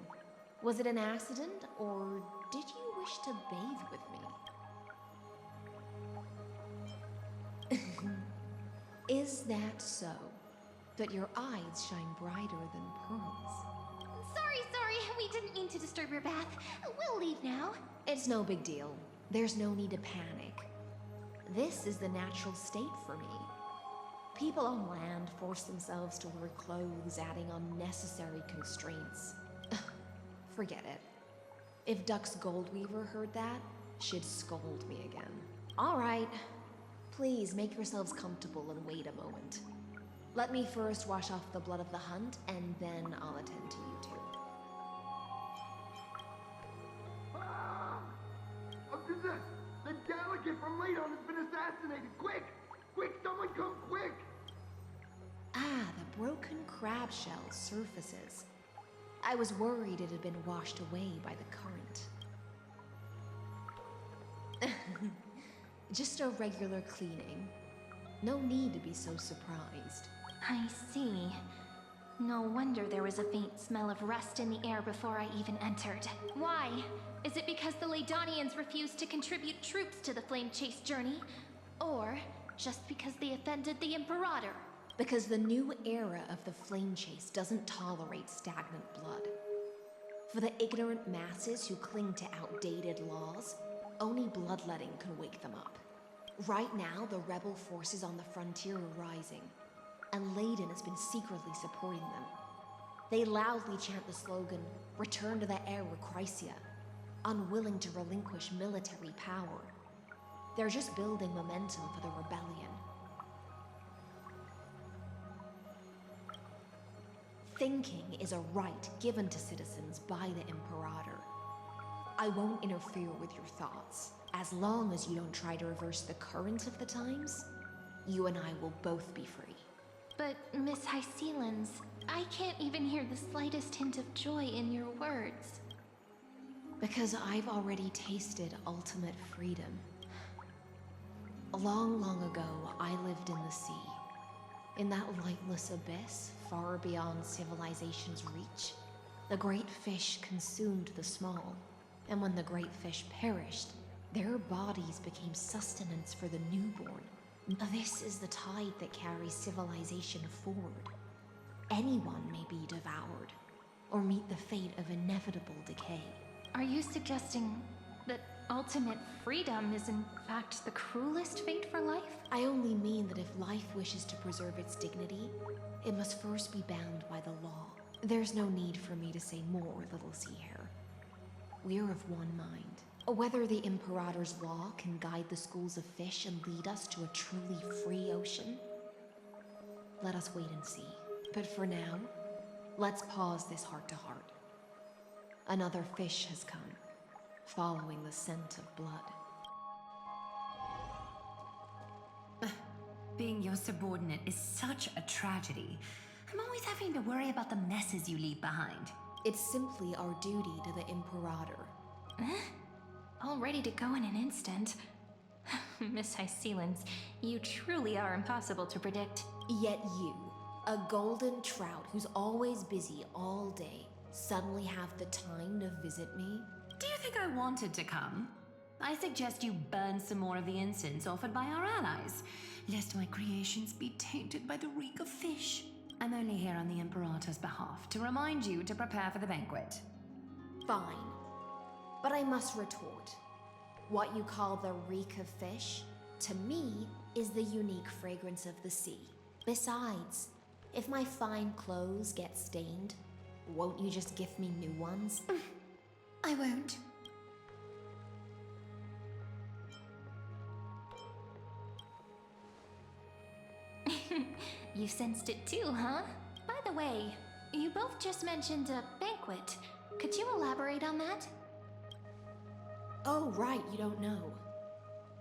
Was it an accident, or did you wish to bathe with me? Is that so? but your eyes shine brighter than pearls.
Sorry, we didn't mean to disturb your bath. We'll leave now.
It's no big deal. There's no need to panic. This is the natural state for me. People on land force themselves to wear clothes, adding unnecessary constraints. Forget it. If Duck's Goldweaver heard that, she'd scold me again. All right. Please make yourselves comfortable and wait a moment. Let me first wash off the blood of the hunt, and then I'll attend to you two.
The delegate from Ladon has been assassinated! Quick! Quick, someone come quick!
Ah, the broken crab shell surfaces. I was worried it had been washed away by the current. Just a regular cleaning. No need to be so surprised.
I see. No wonder there was a faint smell of rust in the air before I even entered. Why? Is it because the Ladonians refused to contribute troops to the Flame Chase journey? Or just because they offended the Imperator?
Because the new era of the Flame Chase doesn't tolerate stagnant blood. For the ignorant masses who cling to outdated laws, only bloodletting can wake them up. Right now, the rebel forces on the frontier are rising, and Ladon has been secretly supporting them. They loudly chant the slogan, "Return to the Era Chrysia," unwilling to relinquish military power. They're just building momentum for the rebellion. Thinking is a right given to citizens by the Imperator. I won't interfere with your thoughts. As long as you don't try to reverse the current of the times, you and I will both be free.
But, Miss Hycelens, I can't even hear the slightest hint of joy in your words.
Because I've already tasted ultimate freedom. Long, long ago, I lived in the sea. In that lightless abyss, far beyond civilization's reach, the great fish consumed the small. And when the great fish perished, their bodies became sustenance for the newborn. This is the tide that carries civilization forward. Anyone may be devoured, or meet the fate of inevitable decay.
Are you suggesting that ultimate freedom is in fact the cruelest fate for life?
I only mean that if life wishes to preserve its dignity, it must first be bound by the law. There's no need for me to say more, little sea hare. We're of one mind. Whether the Imperator's law can guide the schools of fish and lead us to a truly free ocean, let us wait and see. But for now, let's pause this heart-to-heart. Another fish has come, following the scent of blood.
Being your subordinate is such a tragedy. I'm always having to worry about the messes you leave behind.
It's simply our duty to the Imperator.
All ready to go in an instant. Miss Hycelens, you truly are impossible to predict.
Yet you, a golden trout who's always busy all day, suddenly have the time to visit me?
Do you think I wanted to come? I suggest you burn some more of the incense offered by our allies, lest my creations be tainted by the reek of fish. I'm only here on the Imperator's behalf to remind you to prepare for the banquet.
Fine. But I must retort. What you call the reek of fish, to me, is the unique fragrance of the sea. Besides, if my fine clothes get stained, won't you just gift me new ones?
I won't.
You sensed it too, huh? By the way, you both just mentioned a banquet. Could you elaborate on that?
Oh, right, you don't know.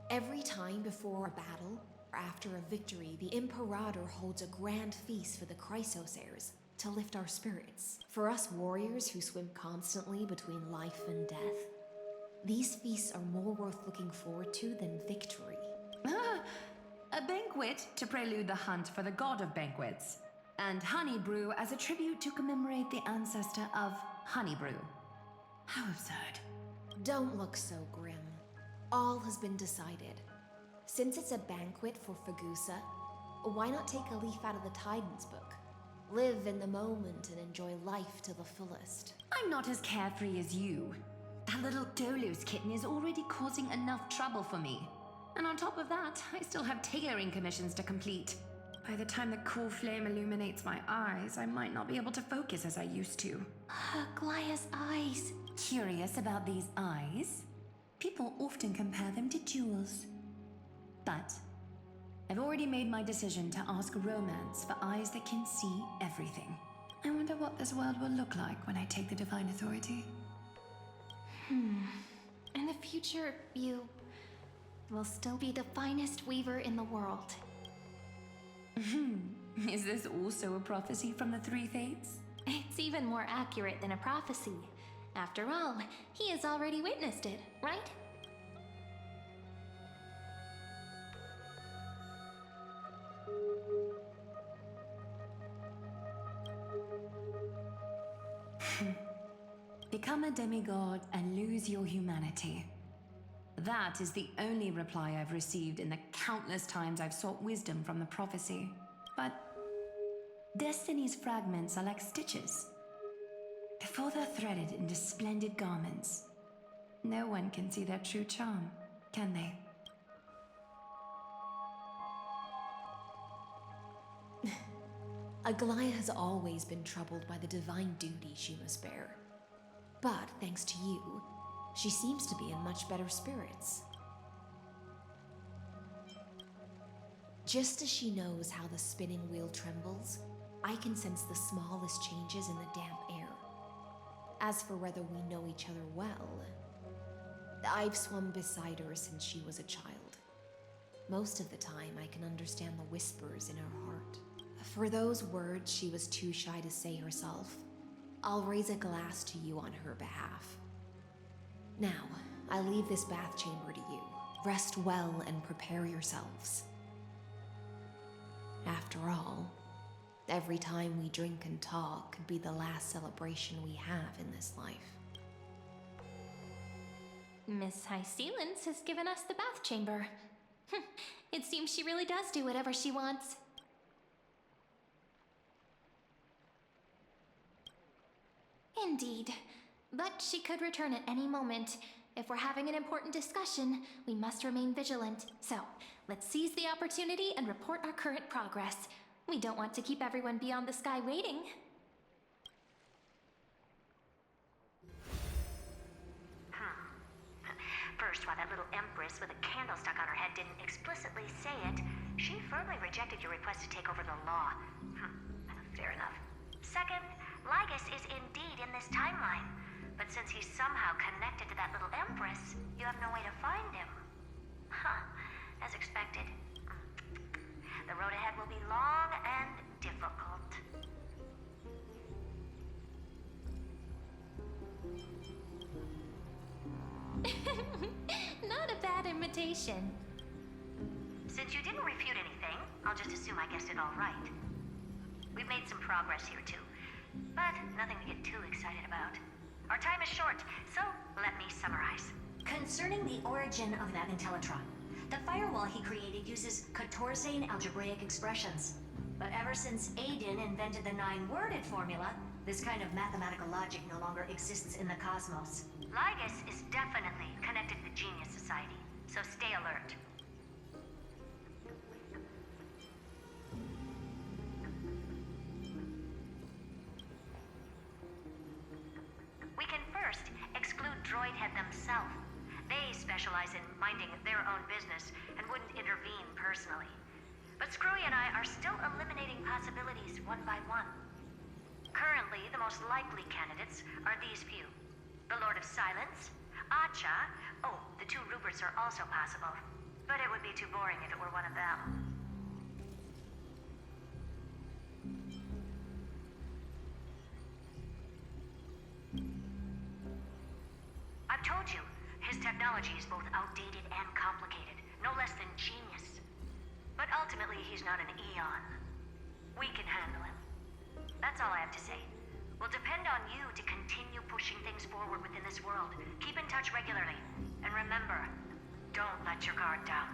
Every time before a battle, or after a victory, the Imperator holds a grand feast for the Chrysosaurs to lift our spirits. For us warriors who swim constantly between life and death, these feasts are more worth looking forward to than victory.
A banquet to prelude the hunt for the god of banquets, and honey brew as a tribute to commemorate the ancestor of honey brew. How absurd.
Don't look so grim. All has been decided. Since it's a banquet for Fagusa, why not take a leaf out of the Tidens book? Live in the moment and enjoy life to the fullest.
I'm not as carefree as you. That little Dolos kitten is already causing enough trouble for me. And on top of that, I still have tailoring commissions to complete. By the time the cool flame illuminates my eyes, I might not be able to focus as I used to.
Glaya's eyes.
Curious about these eyes? People often compare them to jewels. But I've already made my decision to ask Romance for eyes that can see everything. I wonder what this world will look like when I take the Divine Authority.
In the future, you will still be the finest weaver in the world.
Is this also a prophecy from the Three Fates?
It's even more accurate than a prophecy. After all, he has already witnessed it, right?
Become a demigod and lose your humanity. That is the only reply I've received in the countless times I've sought wisdom from the prophecy. But Destiny's fragments are like stitches. Before they're threaded into splendid garments, no one can see their true charm, can they?
Aglaya has always been troubled by the divine duty she must bear. But thanks to you, she seems to be in much better spirits. Just as she knows how the spinning wheel trembles, I can sense the smallest changes in the damp air. As for whether we know each other well, I've swum beside her since she was a child. Most of the time, I can understand the whispers in her heart. For those words she was too shy to say herself, I'll raise a glass to you on her behalf. Now, I leave this bath chamber to you. Rest well and prepare yourselves. After all, every time we drink and talk could be the last celebration we have in this life.
Miss High Sealance has given us the bath chamber. It seems she really does do whatever she wants. Indeed. But she could return at any moment. If we're having an important discussion, we must remain vigilant. So, let's seize the opportunity and report our current progress. We don't want to keep everyone beyond the sky waiting.
First, while that little empress with a candle stuck on her head didn't explicitly say it, she firmly rejected your request to take over the law. Fair enough. Second, Lygus is indeed in this timeline. But since he's somehow connected to that little empress, you have no way to find him. As expected. The road ahead will be long and difficult.
Not a bad invitation.
Since you didn't refute anything, I'll just assume I guessed it all right. We've made some progress here too, but nothing to get too excited about. Our time is short, so let me summarize. Concerning the origin of that Intellitron, the firewall he created uses Catorzean algebraic expressions. But ever since Aiden invented the 9-worded formula, this kind of mathematical logic no longer exists in the cosmos. Lygus is definitely connected to the Genius Society, so stay alert. We can first exclude Droidhead themselves. They specialize in minding their own business and wouldn't intervene personally. But Screwy and I are still eliminating possibilities one by one. Currently, the most likely candidates are these few. The Lord of Silence, Acha, oh, the 2 Ruperts are also possible. But it would be too boring if it were one of them. I've told you, his technology is both outdated and complicated, no less than genius. But ultimately, he's not an Eon. We can handle him. That's all I have to say. We'll depend on you to continue pushing things forward within this world. Keep in touch regularly. And remember, don't let your guard down.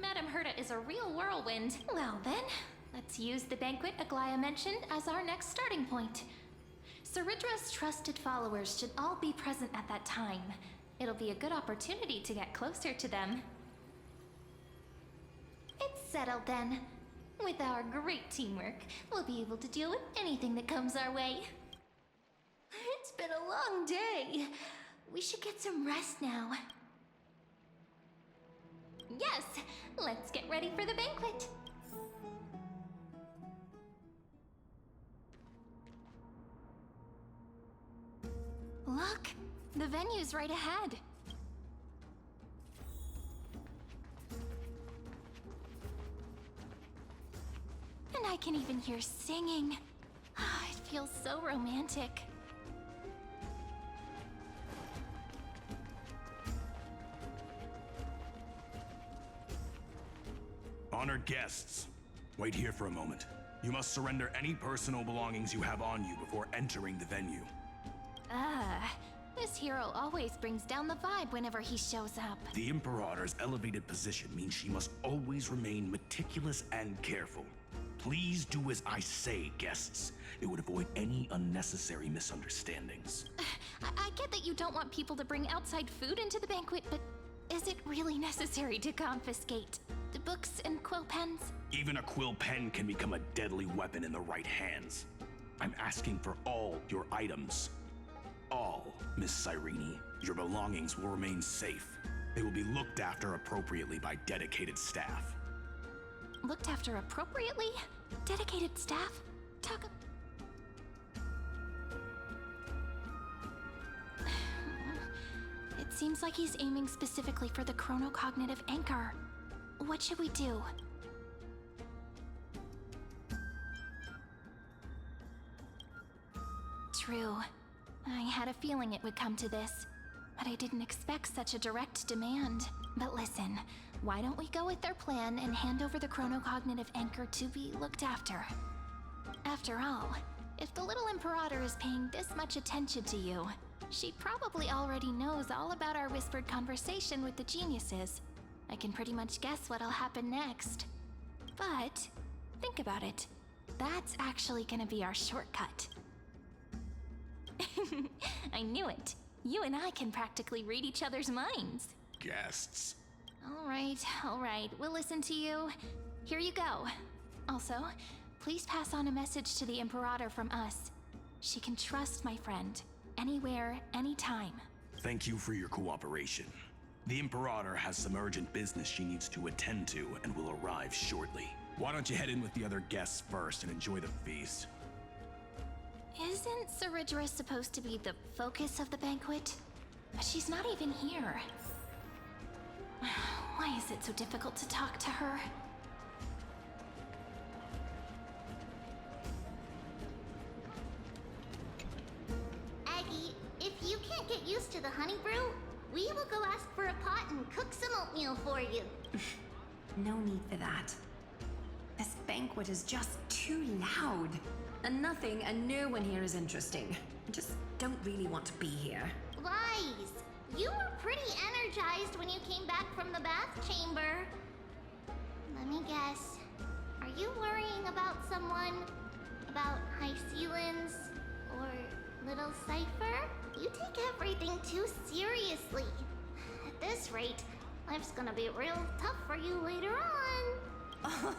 Madame Herta is a real whirlwind. Well then, let's use the banquet Aglaya mentioned as our next starting point. Ceridra's trusted followers should all be present at that time. It'll be a good opportunity to get closer to them. It's settled then. With our great teamwork, we'll be able to deal with anything that comes our way. It's been a long day. We should get some rest now. Yes, let's get ready for the banquet. Look, the venue's right ahead. And I can even hear singing. It feels so romantic.
Honored guests, wait here for a moment. You must surrender any personal belongings you have on you before entering the venue.
This hero always brings down the vibe whenever he shows up.
The Imperator's elevated position means she must always remain meticulous and careful. Please do as I say, guests. It would avoid any unnecessary misunderstandings.
I get that you don't want people to bring outside food into the banquet, but is it really necessary to confiscate the books and quill pens?
Even a quill pen can become a deadly weapon in the right hands. I'm asking for all your items. All, Miss Cyrene. Your belongings will remain safe. They will be looked after appropriately by dedicated staff.
Looked after appropriately? Dedicated staff? Talk. It seems like he's aiming specifically for the chronocognitive anchor. What should we do? True. I had a feeling it would come to this, but I didn't expect such a direct demand. But listen, why don't we go with their plan and hand over the chronocognitive anchor to be looked after? After all, if the little Imperator is paying this much attention to you, she probably already knows all about our whispered conversation with the geniuses. I can pretty much guess what'll happen next. But, think about it. That's actually gonna be our shortcut. I knew it. You and I can practically read each other's minds.
Guests.
All right. We'll listen to you. Here you go. Also, please pass on a message to the Imperator from us. She can trust my friend. Anywhere, anytime.
Thank you for your cooperation. The Imperator has some urgent business she needs to attend to and will arrive shortly. Why don't you head in with the other guests first and enjoy the feast?
Isn't Ceridra supposed to be the focus of the banquet? But she's not even here. Why is it so difficult to talk to her?
Aggie, if you can't get used to the honey brew, we will go ask for a pot and cook some oatmeal for you.
No need for that. This banquet is just too loud. And nothing and no one here is interesting. I just don't really want to be here.
Lies! You were pretty energized when you came back from the bath chamber. Let me guess. Are you worrying about someone? About High Sealins? Or Little Cypher? You take everything too seriously. At this rate, life's gonna be real tough for you later on.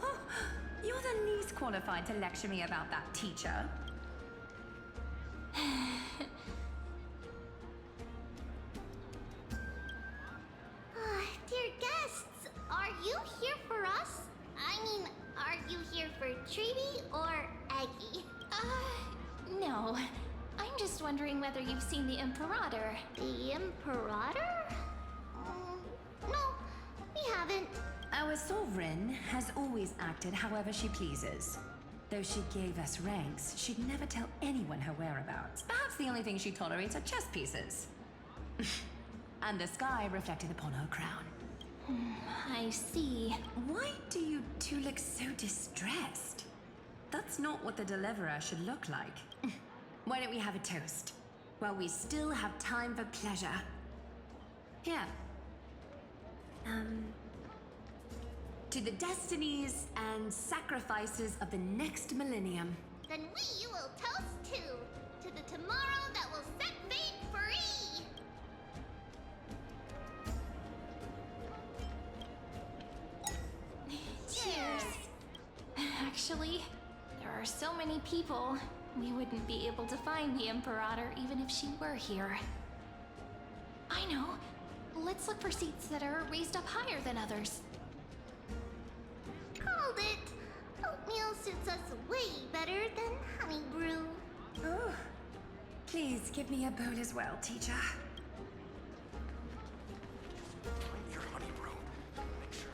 You're the least qualified to lecture me about that, teacher.
Dear guests, are you here for us? I mean, are you here for Treaty or Aggie?
No. I'm just wondering whether you've seen the Imperator.
The Imperator? No, we haven't.
Our sovereign has always acted however she pleases. Though she gave us ranks, she'd never tell anyone her whereabouts. Perhaps the only thing she tolerates are chess pieces. And the sky reflected upon her crown.
I see.
Why do you two look so distressed? That's not what the deliverer should look like. Why don't we have a toast? While we still have time for pleasure. Here. To the destinies and sacrifices of the next millennium.
Then we will toast to the tomorrow that will set fate free!
Cheers! Actually, there are so many people, we wouldn't be able to find the Imperator even if she were here. I know. Let's look for seats that are raised up higher than others.
Called it! Oatmeal suits us way better than honey brew.
Oh, please give me a bowl as well, teacher.
Drink your honey brew. Make sure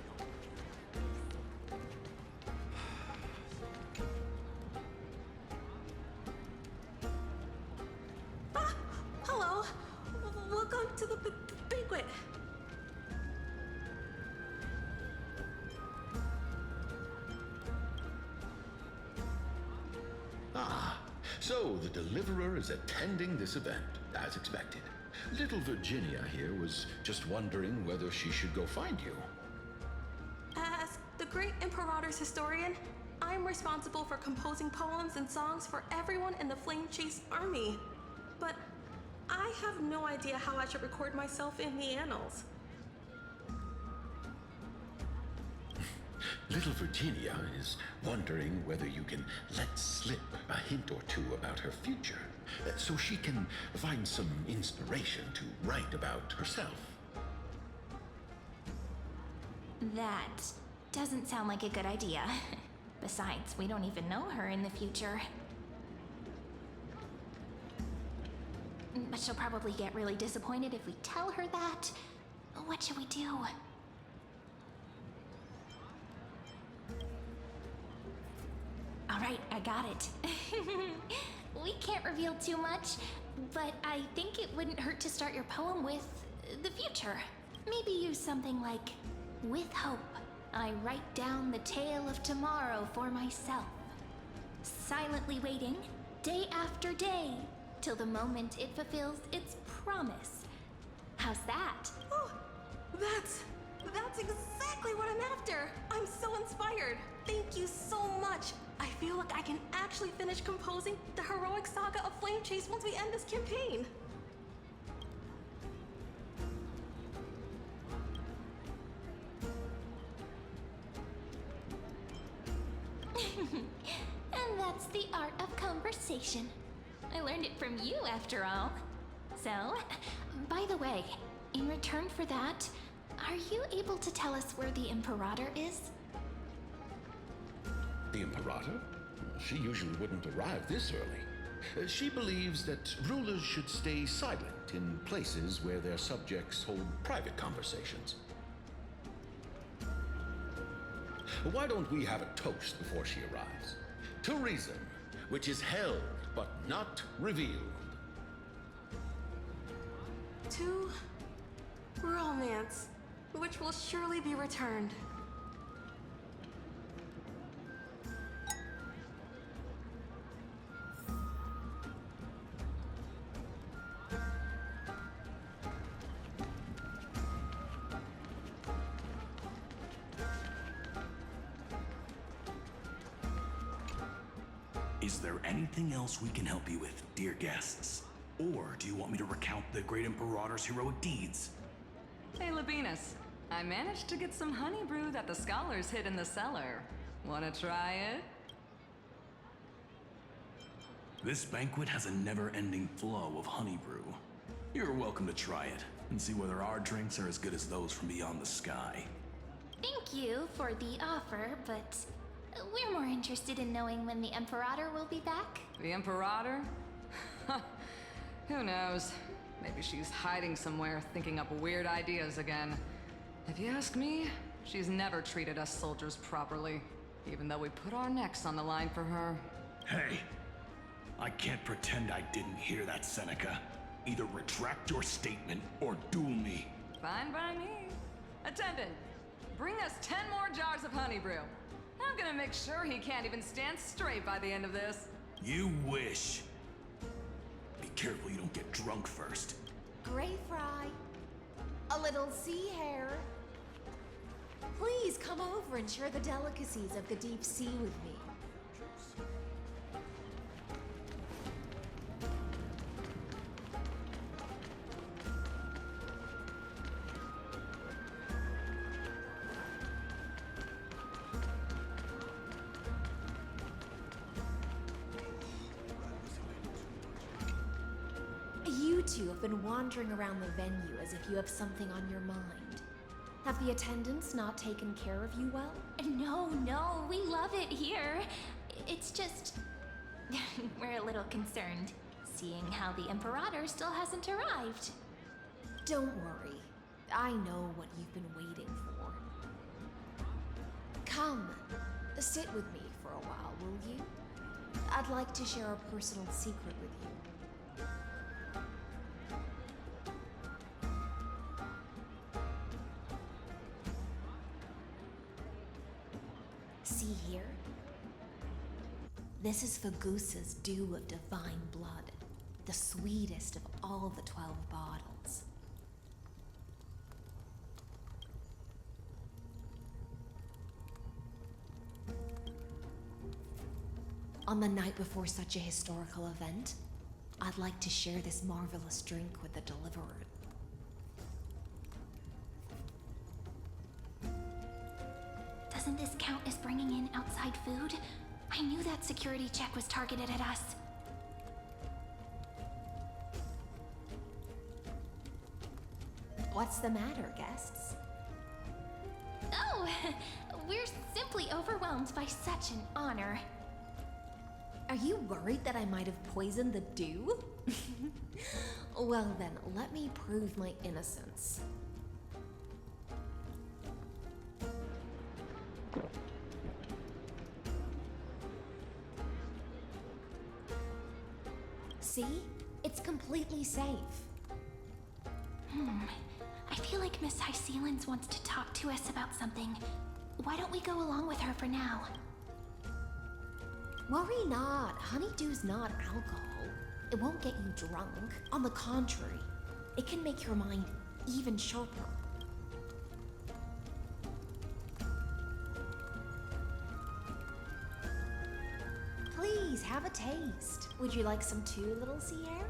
Hello. Welcome to the banquet.
So the Deliverer is attending this event, as expected. Little Virginia here was just wondering whether she should go find you.
As the great Imperator's historian, I'm responsible for composing poems and songs for everyone in the Flame Chase army. But I have no idea how I should record myself in the annals.
Little Virginia is wondering whether you can let slip a hint or two about her future, so she can find some inspiration to write about herself.
That doesn't sound like a good idea. Besides, we don't even know her in the future. But she'll probably get really disappointed if we tell her that. What should we do? All right, I got it. We can't reveal too much, but I think it wouldn't hurt to start your poem with the future. Maybe use something like, "With hope, I write down the tale of tomorrow for myself, silently waiting, day after day, till the moment it fulfills its promise." How's that?
Oh, that's exactly what I'm after. I'm so inspired. Thank you so much. I feel like I can actually finish composing the heroic saga of Flame Chase once we end this campaign.
And that's the art of conversation. I learned it from you, after all. So, by the way, in return for that, are you able to tell us where the Imperator is?
The Imperator? She usually wouldn't arrive this early. She believes that rulers should stay silent in places where their subjects hold private conversations. Why don't we have a toast before she arrives? To reason, which is held but not revealed.
To romance, which will surely be returned.
Is there anything else we can help you with, dear guests? Or do you want me to recount the great Imperator's heroic deeds?
Hey, Labinas. I managed to get some honey brew that the scholars hid in the cellar. Wanna try it?
This banquet has a never-ending flow of honey brew. You're welcome to try it, and see whether our drinks are as good as those from beyond the sky.
Thank you for the offer, but we're more interested in knowing when the Imperator will be back.
The Imperator? Who knows? Maybe she's hiding somewhere, thinking up weird ideas again. If you ask me, she's never treated us soldiers properly, even though we put our necks on the line for her.
Hey, I can't pretend I didn't hear that, Seneca. Either retract your statement or duel me.
Fine by me. Attendant, bring us 10 more jars of honey brew. I'm gonna make sure he can't even stand straight by the end of this.
You wish. Be careful you don't get drunk first.
Gray fry. A little sea hare. Please come over and share the delicacies of the deep sea with me. You two have been wandering around the venue as if you have something on your mind. Have the attendants not taken care of you well?
No, we love it here. It's just... we're a little concerned, seeing how the Imperator still hasn't arrived.
Don't worry. I know what you've been waiting for. Come, sit with me for a while, will you? I'd like to share a personal secret with you. See here? This is Fagusa's dew of divine blood, the sweetest of all the 12 bottles. On the night before such a historical event, I'd like to share this marvelous drink with the Deliverer.
Doesn't this count as bringing in outside food? I knew that security check was targeted at us.
What's the matter, guests?
Oh, we're simply overwhelmed by such an honor.
Are you worried that I might have poisoned the dew? Well then, let me prove my innocence. See? It's completely safe.
I feel like Miss High Sealens wants to talk to us about something. Why don't we go along with her for now?
Worry not. Honeydew's not alcohol. It won't get you drunk. On the contrary, it can make your mind even sharper. Please, have a taste. Would you like some too, little sea air?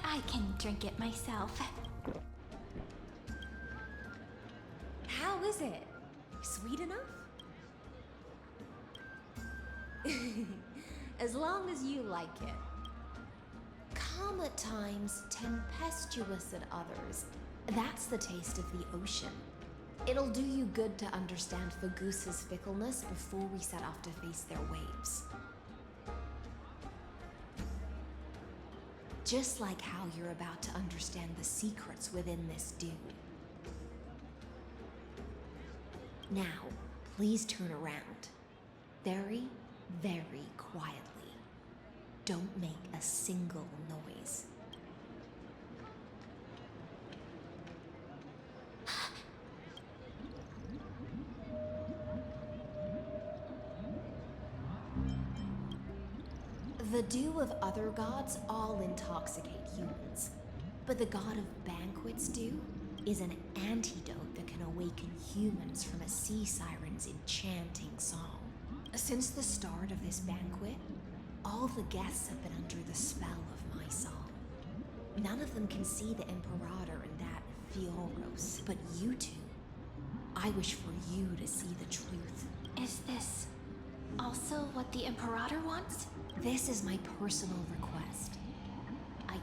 I can drink it myself.
How is it? Sweet enough? As long as you like it. Calm at times, tempestuous at others. That's the taste of the ocean. It'll do you good to understand Fagusa's fickleness before we set off to face their waves. Just like how you're about to understand the secrets within this dew. Now, please turn around. Very, very quietly. Don't make a single noise. The dew of other gods all intoxicate humans, but the god of banquets dew is an antidote that can awaken humans from a sea siren's enchanting song. Since the start of this banquet, all the guests have been under the spell of my song. None of them can see the Imperator and that Fioros, but you two. I wish for you to see the truth.
Is this also what the Imperator wants?
This is my personal request. I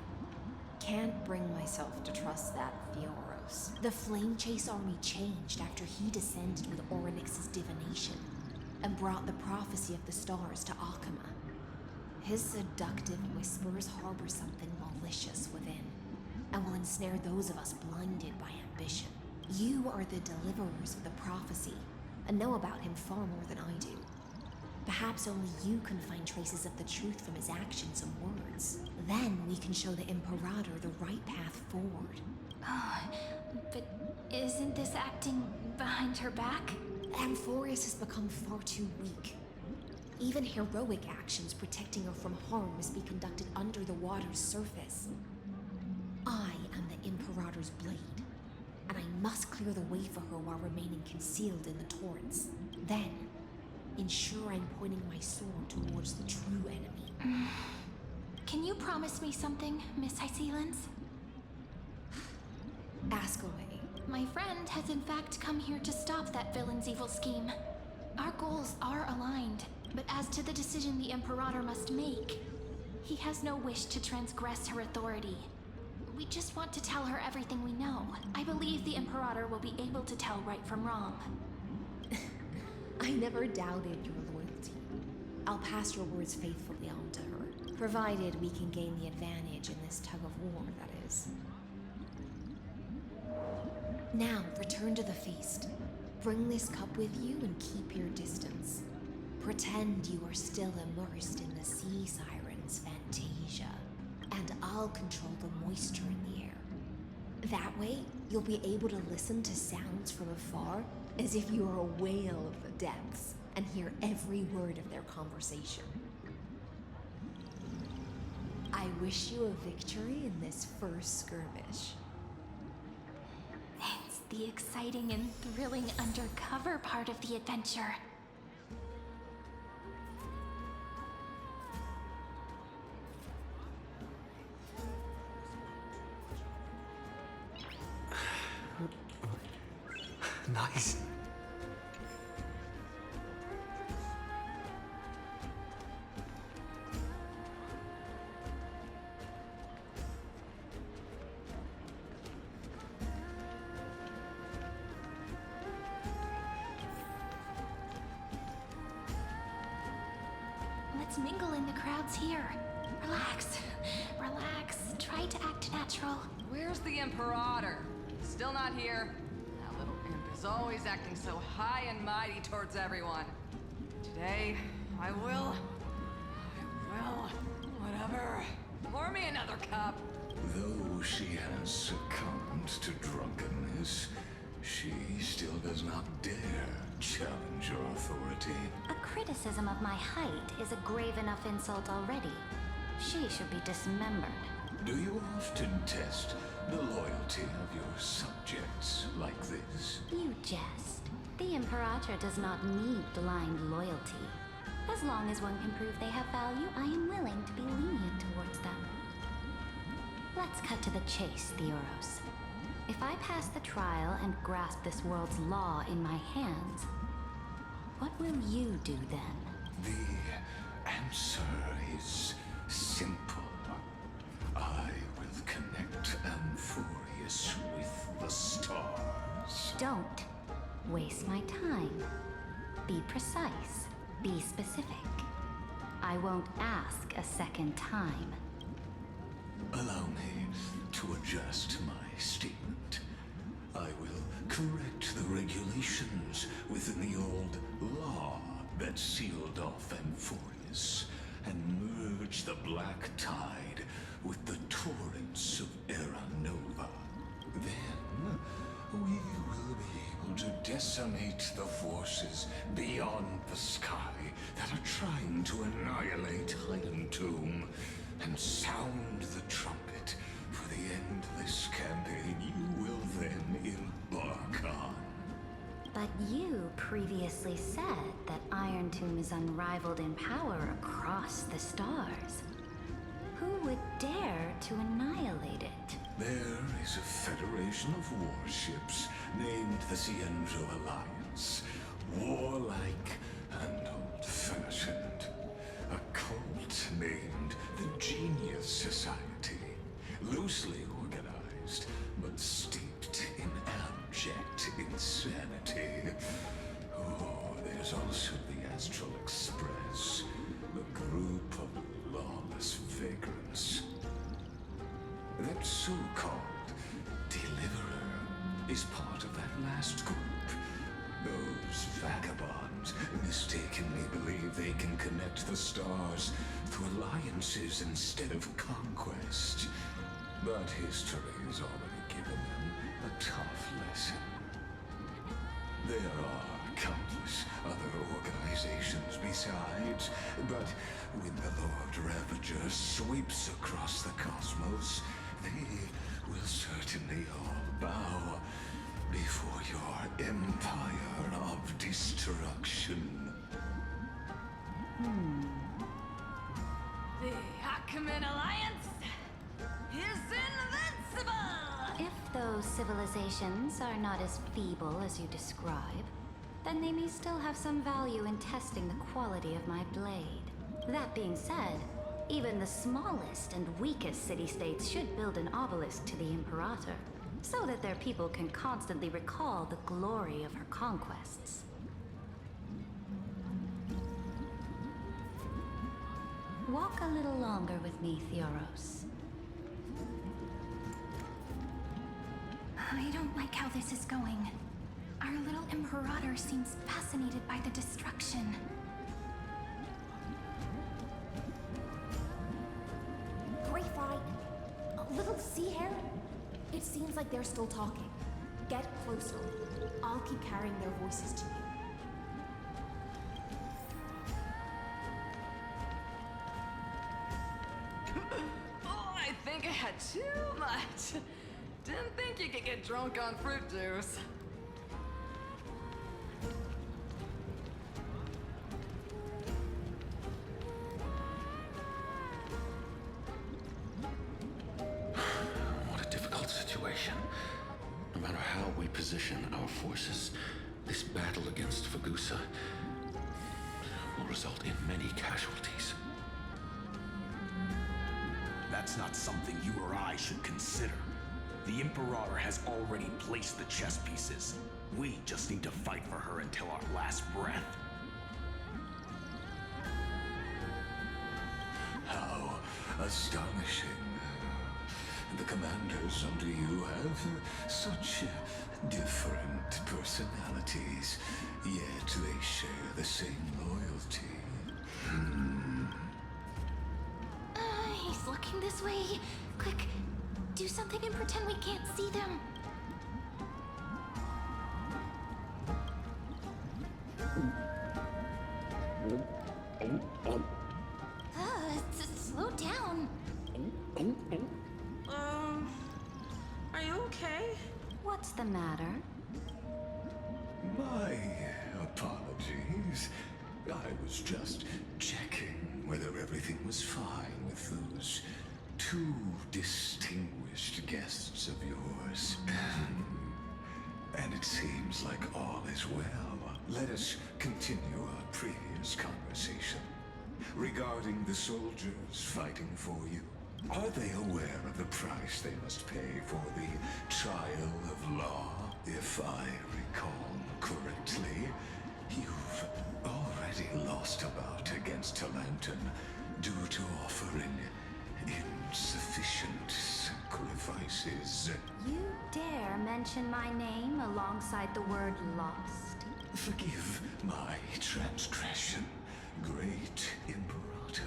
can't bring myself to trust that Fioros. The Flame Chase army changed after he descended with Orynyx's divination and brought the prophecy of the stars to Akama. His seductive whispers harbor something malicious within, and will ensnare those of us blinded by ambition. You are the deliverers of the prophecy, and know about him far more than I do. Perhaps only you can find traces of the truth from his actions and words. Then we can show the Imperator the right path forward.
Oh, but isn't this acting behind her back?
Amphorius has become far too weak. Even heroic actions protecting her from harm must be conducted under the water's surface. I am the Imperator's blade. and I must clear the way for her while remaining concealed in the torrents. Then, ensure I'm pointing my sword towards the true enemy.
Can you promise me something, Miss Hysealans?
Ask away.
My friend has in fact come here to stop that villain's evil scheme. Our goals are aligned, but as to the decision the Imperator must make, he has no wish to transgress her authority. We just want to tell her everything we know. I believe the Imperator will be able to tell right from wrong.
I never doubted your loyalty. I'll pass your words faithfully on to her, provided we can gain the advantage in this tug of war, that is. Now, return to the feast. Bring this cup with you and keep your distance. Pretend you are still immersed in the sea siren's fantasia, and I'll control the moisture in the air. That way, you'll be able to listen to sounds from afar as if you are a whale of the depths and hear every word of their conversation. I wish you a victory in this first skirmish.
It's the exciting and thrilling undercover part of the adventure.
Nice.
Let's mingle in the crowds here. Relax. Relax. Try to act natural.
Where's the Imperator? Still not here. That little imp is always acting so high and mighty towards everyone. Today, I will, whatever. Pour me another cup.
Though she has succumbed to drunkenness, she still does not dare challenge your authority.
A criticism of my height is a grave enough insult already. She should be dismembered.
Do you often test the loyalty of your subjects like this?
You jest. The Imperator does not need blind loyalty. As long as one can prove they have value, I am willing to be lenient towards them. Let's cut to the chase, Theoros. If I pass the trial and grasp this world's law in my hands, what will you do then?
The answer is simple. I will connect Amphorius with the stars.
Don't waste my time. Be precise. Be specific. I won't ask a second time.
Allow me to adjust my statement. I will correct the regulations within the old law that sealed off Amphorius and merge the black tide with the torrents of Era Nova. Then we will be able to decimate the forces beyond the sky that are trying to annihilate Highland Tomb and sound the trumpet for the endless campaign you will then embark on.
But you previously said that Iron Tomb is unrivaled in power across the stars. Who would dare to annihilate it?
There is a federation of warships named the Cienzo Alliance. Warlike and old-fashioned. A cult named the Genius Society. Loosely organized, but steeped in abject insanity. Oh, there's also the Astral Express, the group of lawless vagrants. That so-called Deliverer is part of that last group. Those vagabonds mistakenly believe they can connect the stars through alliances instead of conquest. But history has already given them a tough lesson. There are countless other organizations besides, but when the Lord Ravager sweeps across the cosmos, they will certainly all bow before your empire of destruction.
The Achaemenid Alliance is invincible!
If those civilizations are not as feeble as you describe, then they may still have some value in testing the quality of my blade. That being said, even the smallest and weakest city-states should build an obelisk to the Imperator, so that their people can constantly recall the glory of her conquests. Walk a little longer with me, Theoros.
I don't like how this is going. Our little Imperator seems fascinated by the destruction.
Great fight. A little sea hare? It seems like they're still talking. Get closer. I'll keep carrying their voices to you.
Oh, I think I had too much. Didn't think you could get drunk on fruit juice.
What a difficult situation. No matter how we position our forces, this battle against Fagusa will result in many casualties.
That's not something you or I should consider. The Imperator has already placed the chess pieces. We just need to fight for her until our last breath.
How astonishing. The commanders under you have such different personalities, yet they share the same loyalty.
He's looking this way. Quick, do something and pretend we can't see them. Slow down.
Are you okay?
What's the matter?
My apologies. I was just checking whether everything was fine with those two distinguished guests of yours. And it seems like all is well. Let us continue our previous conversation. Regarding the soldiers fighting for you, are they aware of the price they must pay for the trial of law? If I recall correctly, you've already lost a bout against Talanton due to offering insufficient sacrifices.
You dare mention my name alongside the word lost?
Forgive my transgression, great Imperator.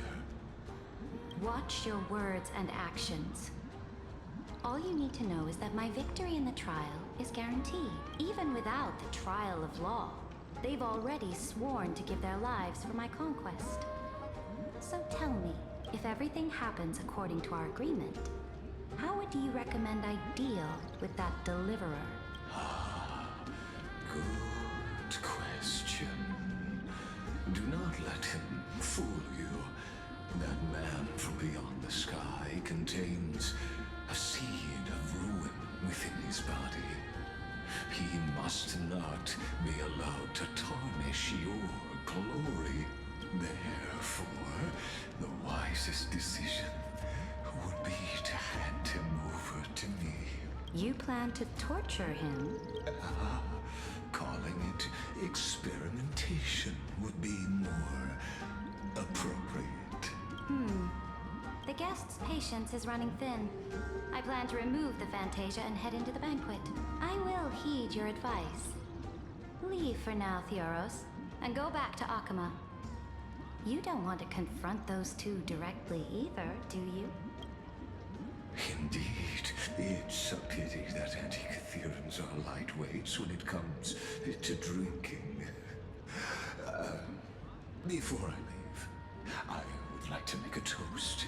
Watch your words and actions. All you need to know is that my victory in the trial is guaranteed, even without the trial of law. They've already sworn to give their lives for my conquest. So tell me, if everything happens according to our agreement, how would you recommend I deal with that deliverer?
Good question. Do not let him fool you. That man from beyond the sky contains a seed of ruin within his body. He must not be allowed to tarnish your glory. Therefore, the wisest decision would be to hand him over to me.
You plan to torture him?
Calling it experimentation would be more appropriate.
The guest's patience is running thin. I plan to remove the Fantasia and head into the banquet. I will heed your advice. Leave for now, Theoros, and go back to Akama. You don't want to confront those two directly either, do you?
Indeed, it's a pity that Antikytherans are lightweights when it comes to drinking. Before I leave, I would like to make a toast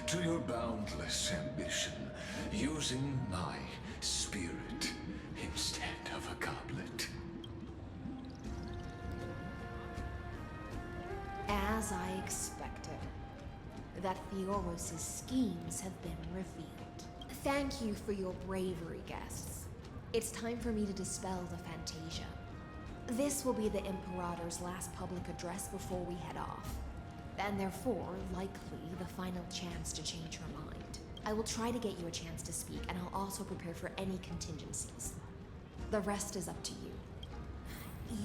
to your boundless ambition, using my spirit instead of
As I expected, that Theoros' schemes have been revealed. Thank you for your bravery, guests. It's time for me to dispel the Fantasia. This will be the Imperator's last public address before we head off, and therefore, likely, the final chance to change her mind. I will try to get you a chance to speak, and I'll also prepare for any contingencies. The rest is up to you.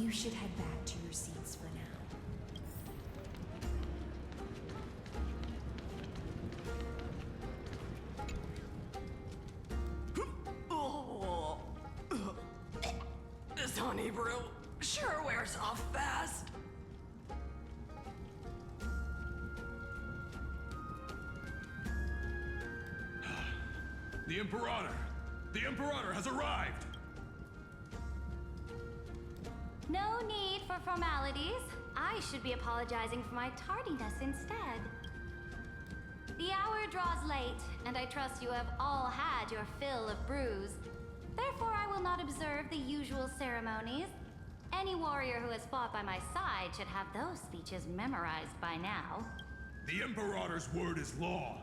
You should head back to your seats for now.
This honey brew sure wears off fast.
The Imperator! The Imperator has arrived!
No need for formalities. I should be apologizing for my tardiness instead. The hour draws late, and I trust you have all had your fill of brews. Therefore, I will not observe the usual ceremonies. Any warrior who has fought by my side should have those speeches memorized by now.
The Imperator's word is law.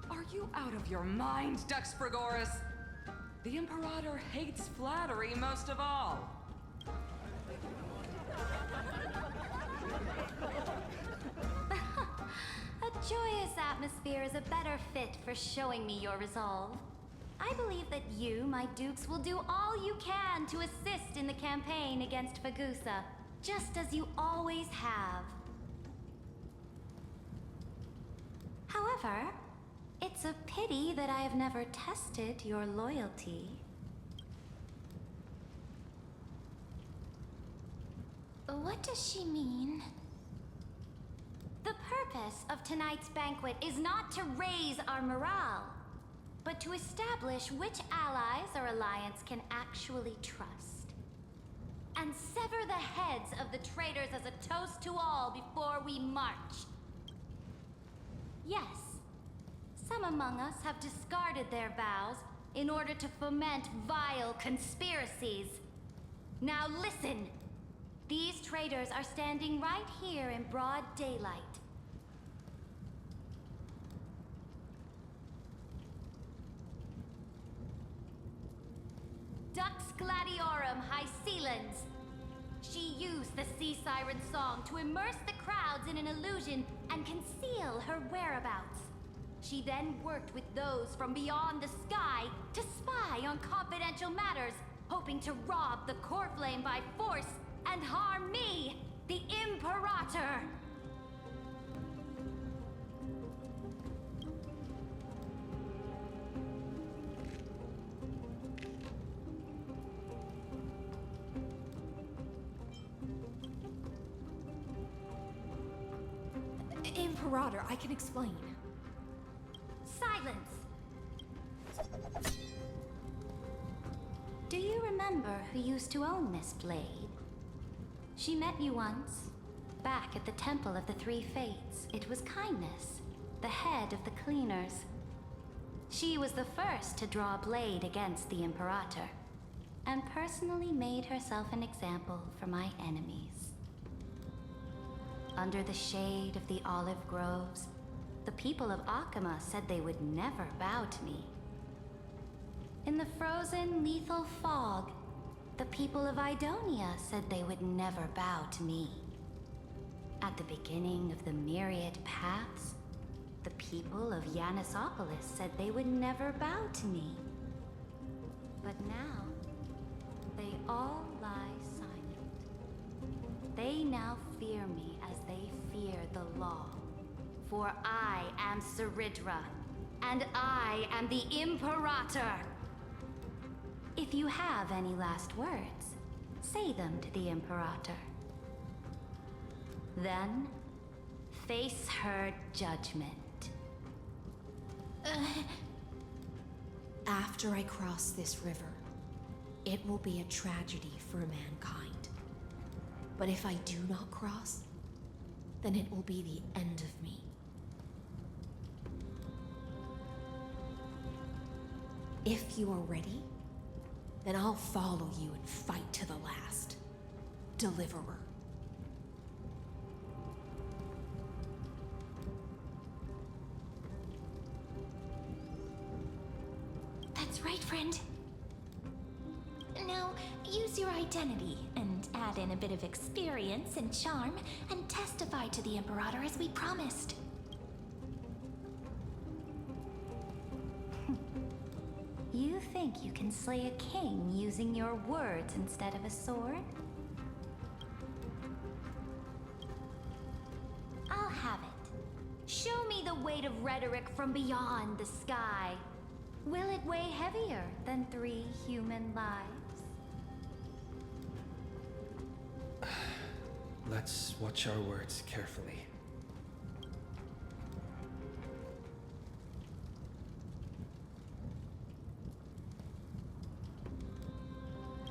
Are you out of your mind, Dux Frigoris? The Imperator hates flattery most of all.
A joyous atmosphere is a better fit for showing me your resolve. I believe that you, my dukes, will do all you can to assist in the campaign against Fagusa, just as you always have. However, it's a pity that I have never tested your loyalty. What does she mean? The purpose of tonight's banquet is not to raise our morale, but to establish which allies our alliance can actually trust. And sever the heads of the traitors as a toast to all before we march. Yes, some among us have discarded their vows in order to foment vile conspiracies. Now listen! These traitors are standing right here in broad daylight. Dux Gladiorum Hycelans. She used the Sea Siren song to immerse the crowds in an illusion and conceal her whereabouts. She then worked with those from beyond the sky to spy on confidential matters, hoping to rob the core flame by force and harm me, the Imperator!
Imperator, I can explain.
Silence! Do you remember who used to own this blade? She met you once, back at the Temple of the Three Fates. It was Kindness, the head of the Cleaners. She was the first to draw a blade against the Imperator, and personally made herself an example for my enemies. Under the shade of the olive groves, the people of Akama said they would never bow to me. In the frozen, lethal fog, the people of Idonia said they would never bow to me. At the beginning of the myriad paths, the people of Yanisopolis said they would never bow to me. But now, they all lie silent. They now fear me as they fear the law. For I am Ceridra, and I am the Imperator! If you have any last words, say them to the Imperator. Then, face her judgment.
After I cross this river, it will be a tragedy for mankind. But if I do not cross, then it will be the end of me. If you are ready, then I'll follow you and fight to the last. Deliverer.
right, friend? Now, use your identity and add in a bit of experience and charm and testify to the Imperator as we promised.
You think you can slay a king using your words instead of a sword? I'll have it. Show me the weight of rhetoric from beyond the sky. Will it weigh heavier than 3 human lives?
Let's watch our words carefully.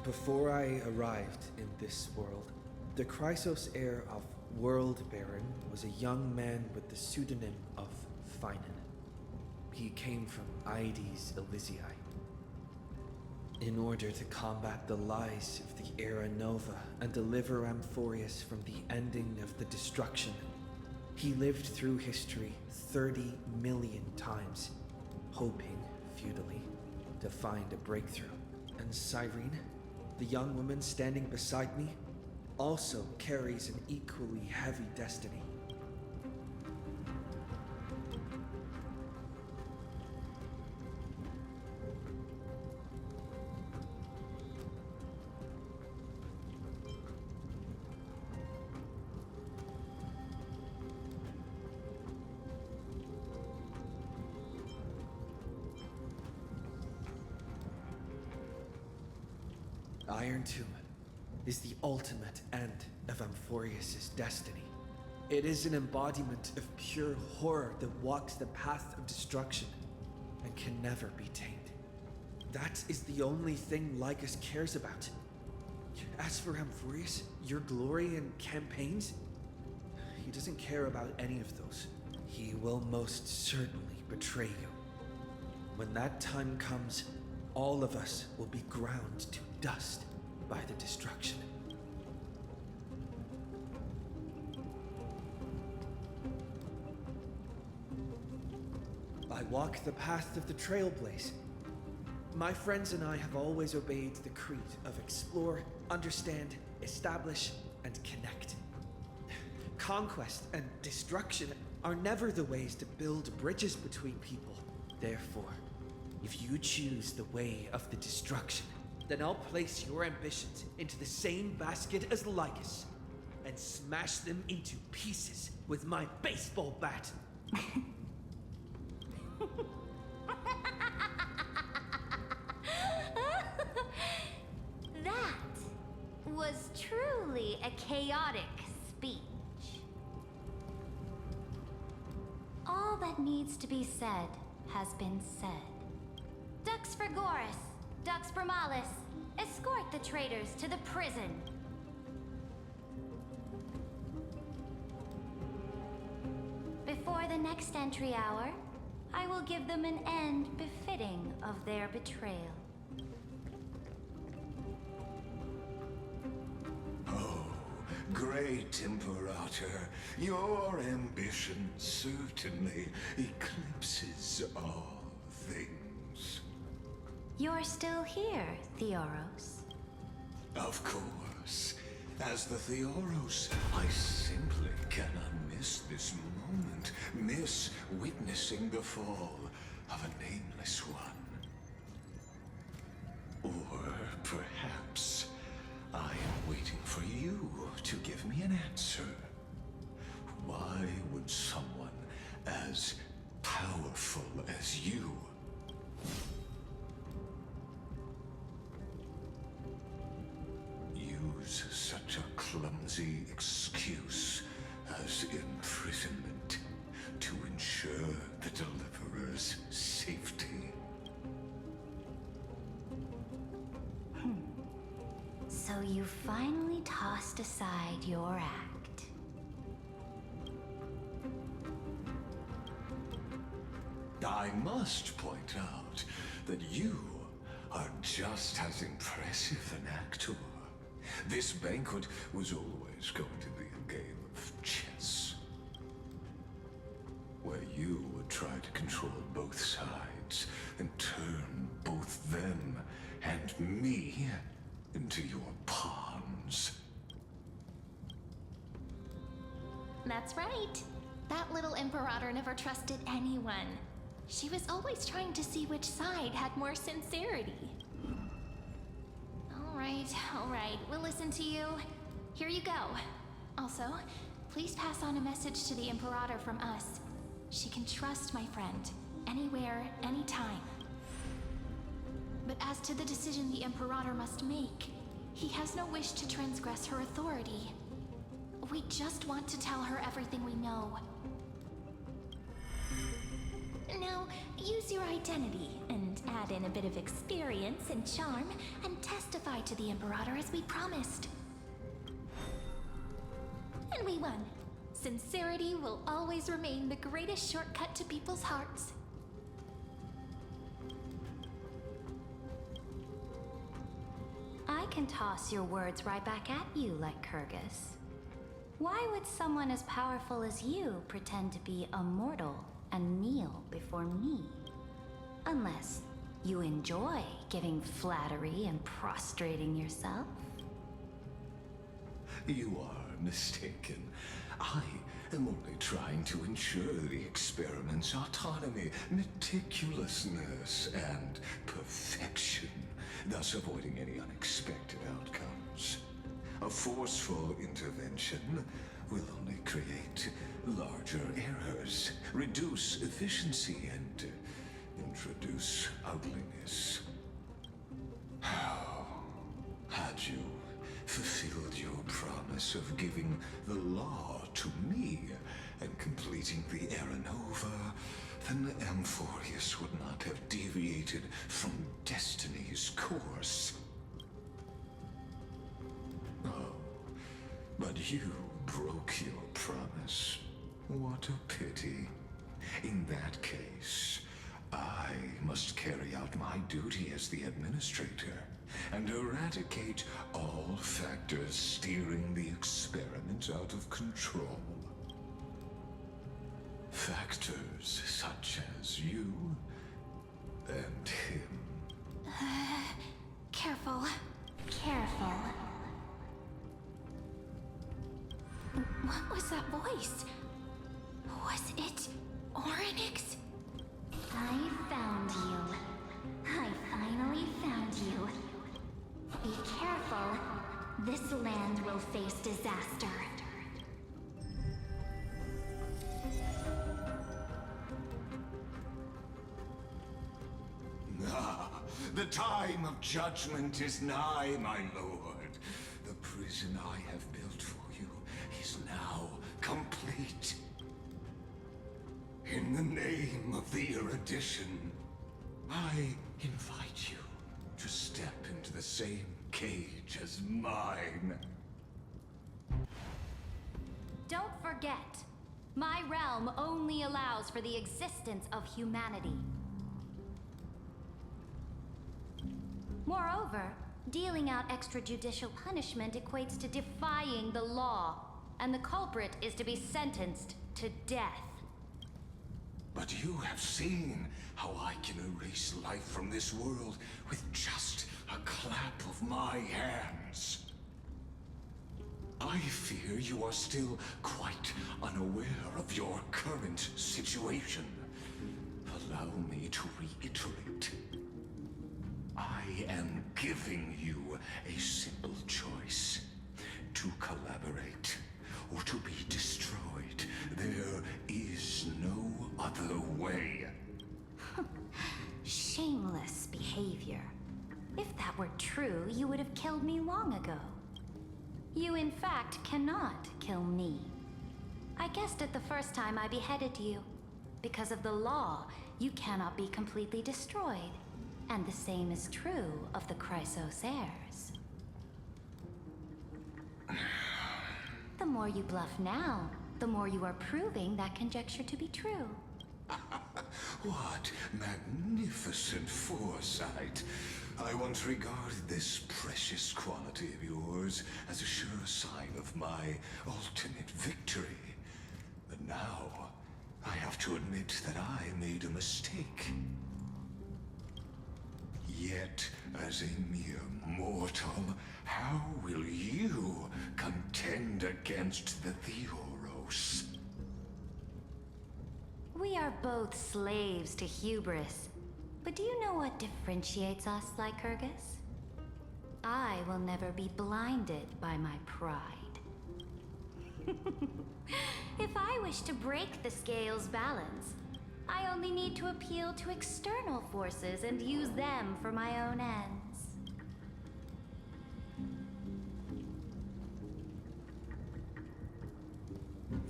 Before I arrived in this world, the Chrysos heir of World Baron was a young man with the pseudonym of Finan. He came from Aedes Elysiae. In order to combat the lies of the Era Nova and deliver Amphorius from the ending of the destruction, he lived through history 30 million times, hoping, futilely, to find a breakthrough. And Cyrene, the young woman standing beside me, also carries an equally heavy destiny. Iron Tomb is the ultimate end of Amphorius' destiny. It is an embodiment of pure horror that walks the path of destruction and can never be tamed. That is the only thing Lycus cares about. As for Amphorius, your glory and campaigns, he doesn't care about any of those. He will most certainly betray you. When that time comes, all of us will be ground to dust by the destruction. I walk the path of the Trailblaze. My friends and I have always obeyed the creed of explore, understand, establish, and connect. Conquest and destruction are never the ways to build bridges between people. Therefore, if you choose the way of the destruction, then I'll place your ambitions into the same basket as Lycus and smash them into pieces with my baseball bat.
That was truly a chaotic speech. All that needs to be said has been said. Dux Frigoris, Dux Bromalis, escort the traitors to the prison. Before the next entry hour, I will give them an end befitting of their betrayal.
Oh, great Imperator, your ambition certainly eclipses all things.
You're still here, Theoros.
Of course. As the Theoros, I simply cannot miss this moment, miss witnessing the fall of a nameless one. Or perhaps I am waiting for you to give me an answer. Why would someone as powerful as you use such a clumsy excuse as imprisonment to ensure the Deliverer's safety?
So you finally tossed aside your act.
I must point out that you are just as impressive an actor. This banquet was always going to be a game of chess, where you would try to control both sides and turn both
That's right. That little Imperator never trusted anyone. She was always trying to see which side had more sincerity. All right, we'll listen to you. Here you go. Also, please pass on a message to the Imperator from us. She can trust my friend, anywhere, anytime. But as to the decision the Imperator must make, he has no wish to transgress her authority. We just want to tell her everything we know. Now, use your identity and add in a bit of experience and charm and testify to the Imperator as we promised. And we won. Sincerity will always remain the greatest shortcut to people's hearts.
I can toss your words right back at you like Kyrgyz. Why would someone as powerful as you pretend to be a mortal and kneel before me? Unless you enjoy giving flattery and prostrating yourself.
You are mistaken. I am only trying to ensure the experiment's autonomy, meticulousness, and perfection, thus avoiding any unexpected outcomes. A forceful intervention will only create larger errors, reduce efficiency, and introduce ugliness. Had you fulfilled your promise of giving the law to me and completing the Aranova, then Amphorius would not have deviated from destiny's course. Oh, but you broke your promise. What a pity. In that case, I must carry out my duty as the administrator and eradicate all factors steering the experiment out of control. Factors such as you and him.
Careful. Careful. What was that voice? Was it Oryx?
I found you. I finally found you. Be careful. This land will face disaster.
The time of judgment is nigh, my lord. The prison I have built for you is now complete. In the name of the erudition, I invite you to step into the same cage as mine.
Don't forget, my realm only allows for the existence of humanity. Moreover, dealing out extrajudicial punishment equates to defying the law, and the culprit is to be sentenced to death.
But you have seen how I can erase life from this world with just a clap of my hands. I fear you are still quite unaware of your current situation. Allow me to reiterate. I am giving you a simple choice. To collaborate or to be destroyed. There is no other way.
Shameless behavior. If that were true, you would have killed me long ago. You, in fact, cannot kill me. I guessed it the first time I beheaded you. Because of the law, you cannot be completely destroyed. And the same is true of the Chrysos heirs. The more you bluff now, the more you are proving that conjecture to be true.
What magnificent foresight. I once regarded this precious quality of yours as a sure sign of my ultimate victory. But now, I have to admit that I made a mistake. Yet, as a mere mortal, how will you contend against the Theoros?
We are both slaves to hubris. But do you know what differentiates us, Lycurgus? I will never be blinded by my pride. If I wish to break the scale's balance, I only need to appeal to external forces and use them for my own ends.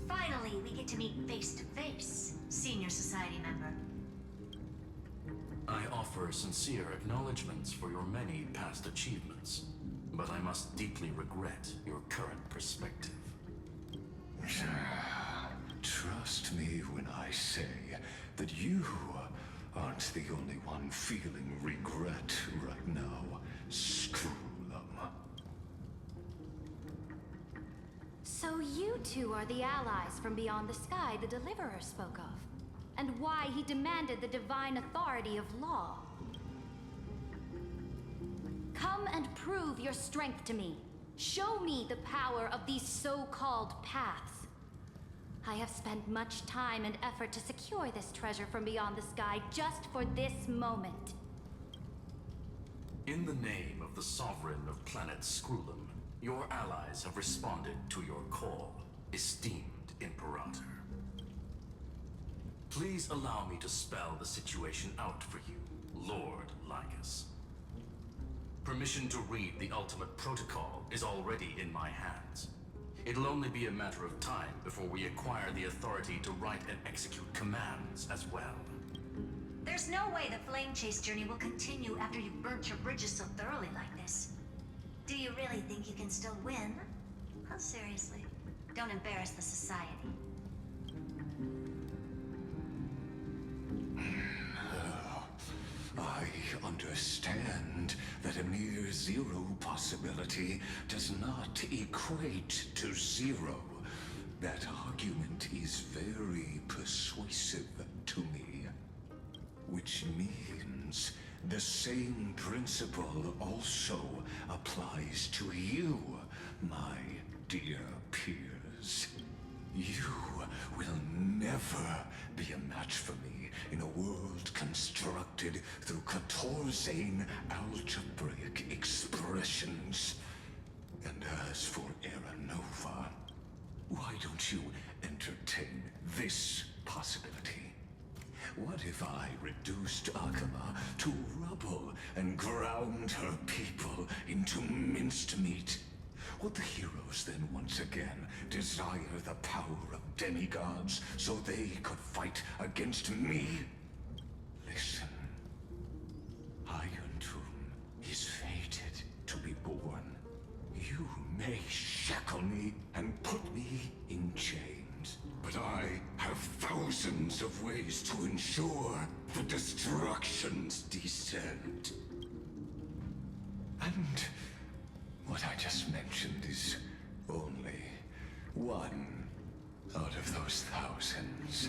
Finally, we get to meet face to face, Senior Society member.
I offer sincere acknowledgments for your many past achievements, but I must deeply regret your current perspective.
Trust me when I say that you aren't the only one feeling regret right now, Screwlum.
So you two are the allies from beyond the sky the Deliverer spoke of, and why he demanded the divine authority of law. Come and prove your strength to me. Show me the power of these so-called paths. I have spent much time and effort to secure this treasure from beyond the sky just for this moment.
In the name of the Sovereign of Planet Screwlum, your allies have responded to your call, esteemed Imperator. Please allow me to spell the situation out for you, Lord Lycus. Permission to read the ultimate protocol is already in my hands. It'll only be a matter of time before we acquire the authority to write and execute commands as well.
There's no way the flame chase journey will continue after you've burnt your bridges so thoroughly like this. Do you really think you can still win? Oh, seriously. Don't embarrass the society.
I understand that a near zero possibility does not equate to zero. That argument is very persuasive to me. Which means the same principle also applies to you, my dear peers. You will never be a match for me in a world constructed through Catorzane algebraic expressions. And as for Aranova, why don't you entertain this possibility? What if I reduced Akama to rubble and ground her people into minced meat? Would the heroes then once again desire the power of demigods so they could fight against me? Listen. Iron Tomb is fated to be born. You may shackle me and put me in chains, but I have thousands of ways to ensure the destruction's descent. And what I just mentioned is only one out of those thousands.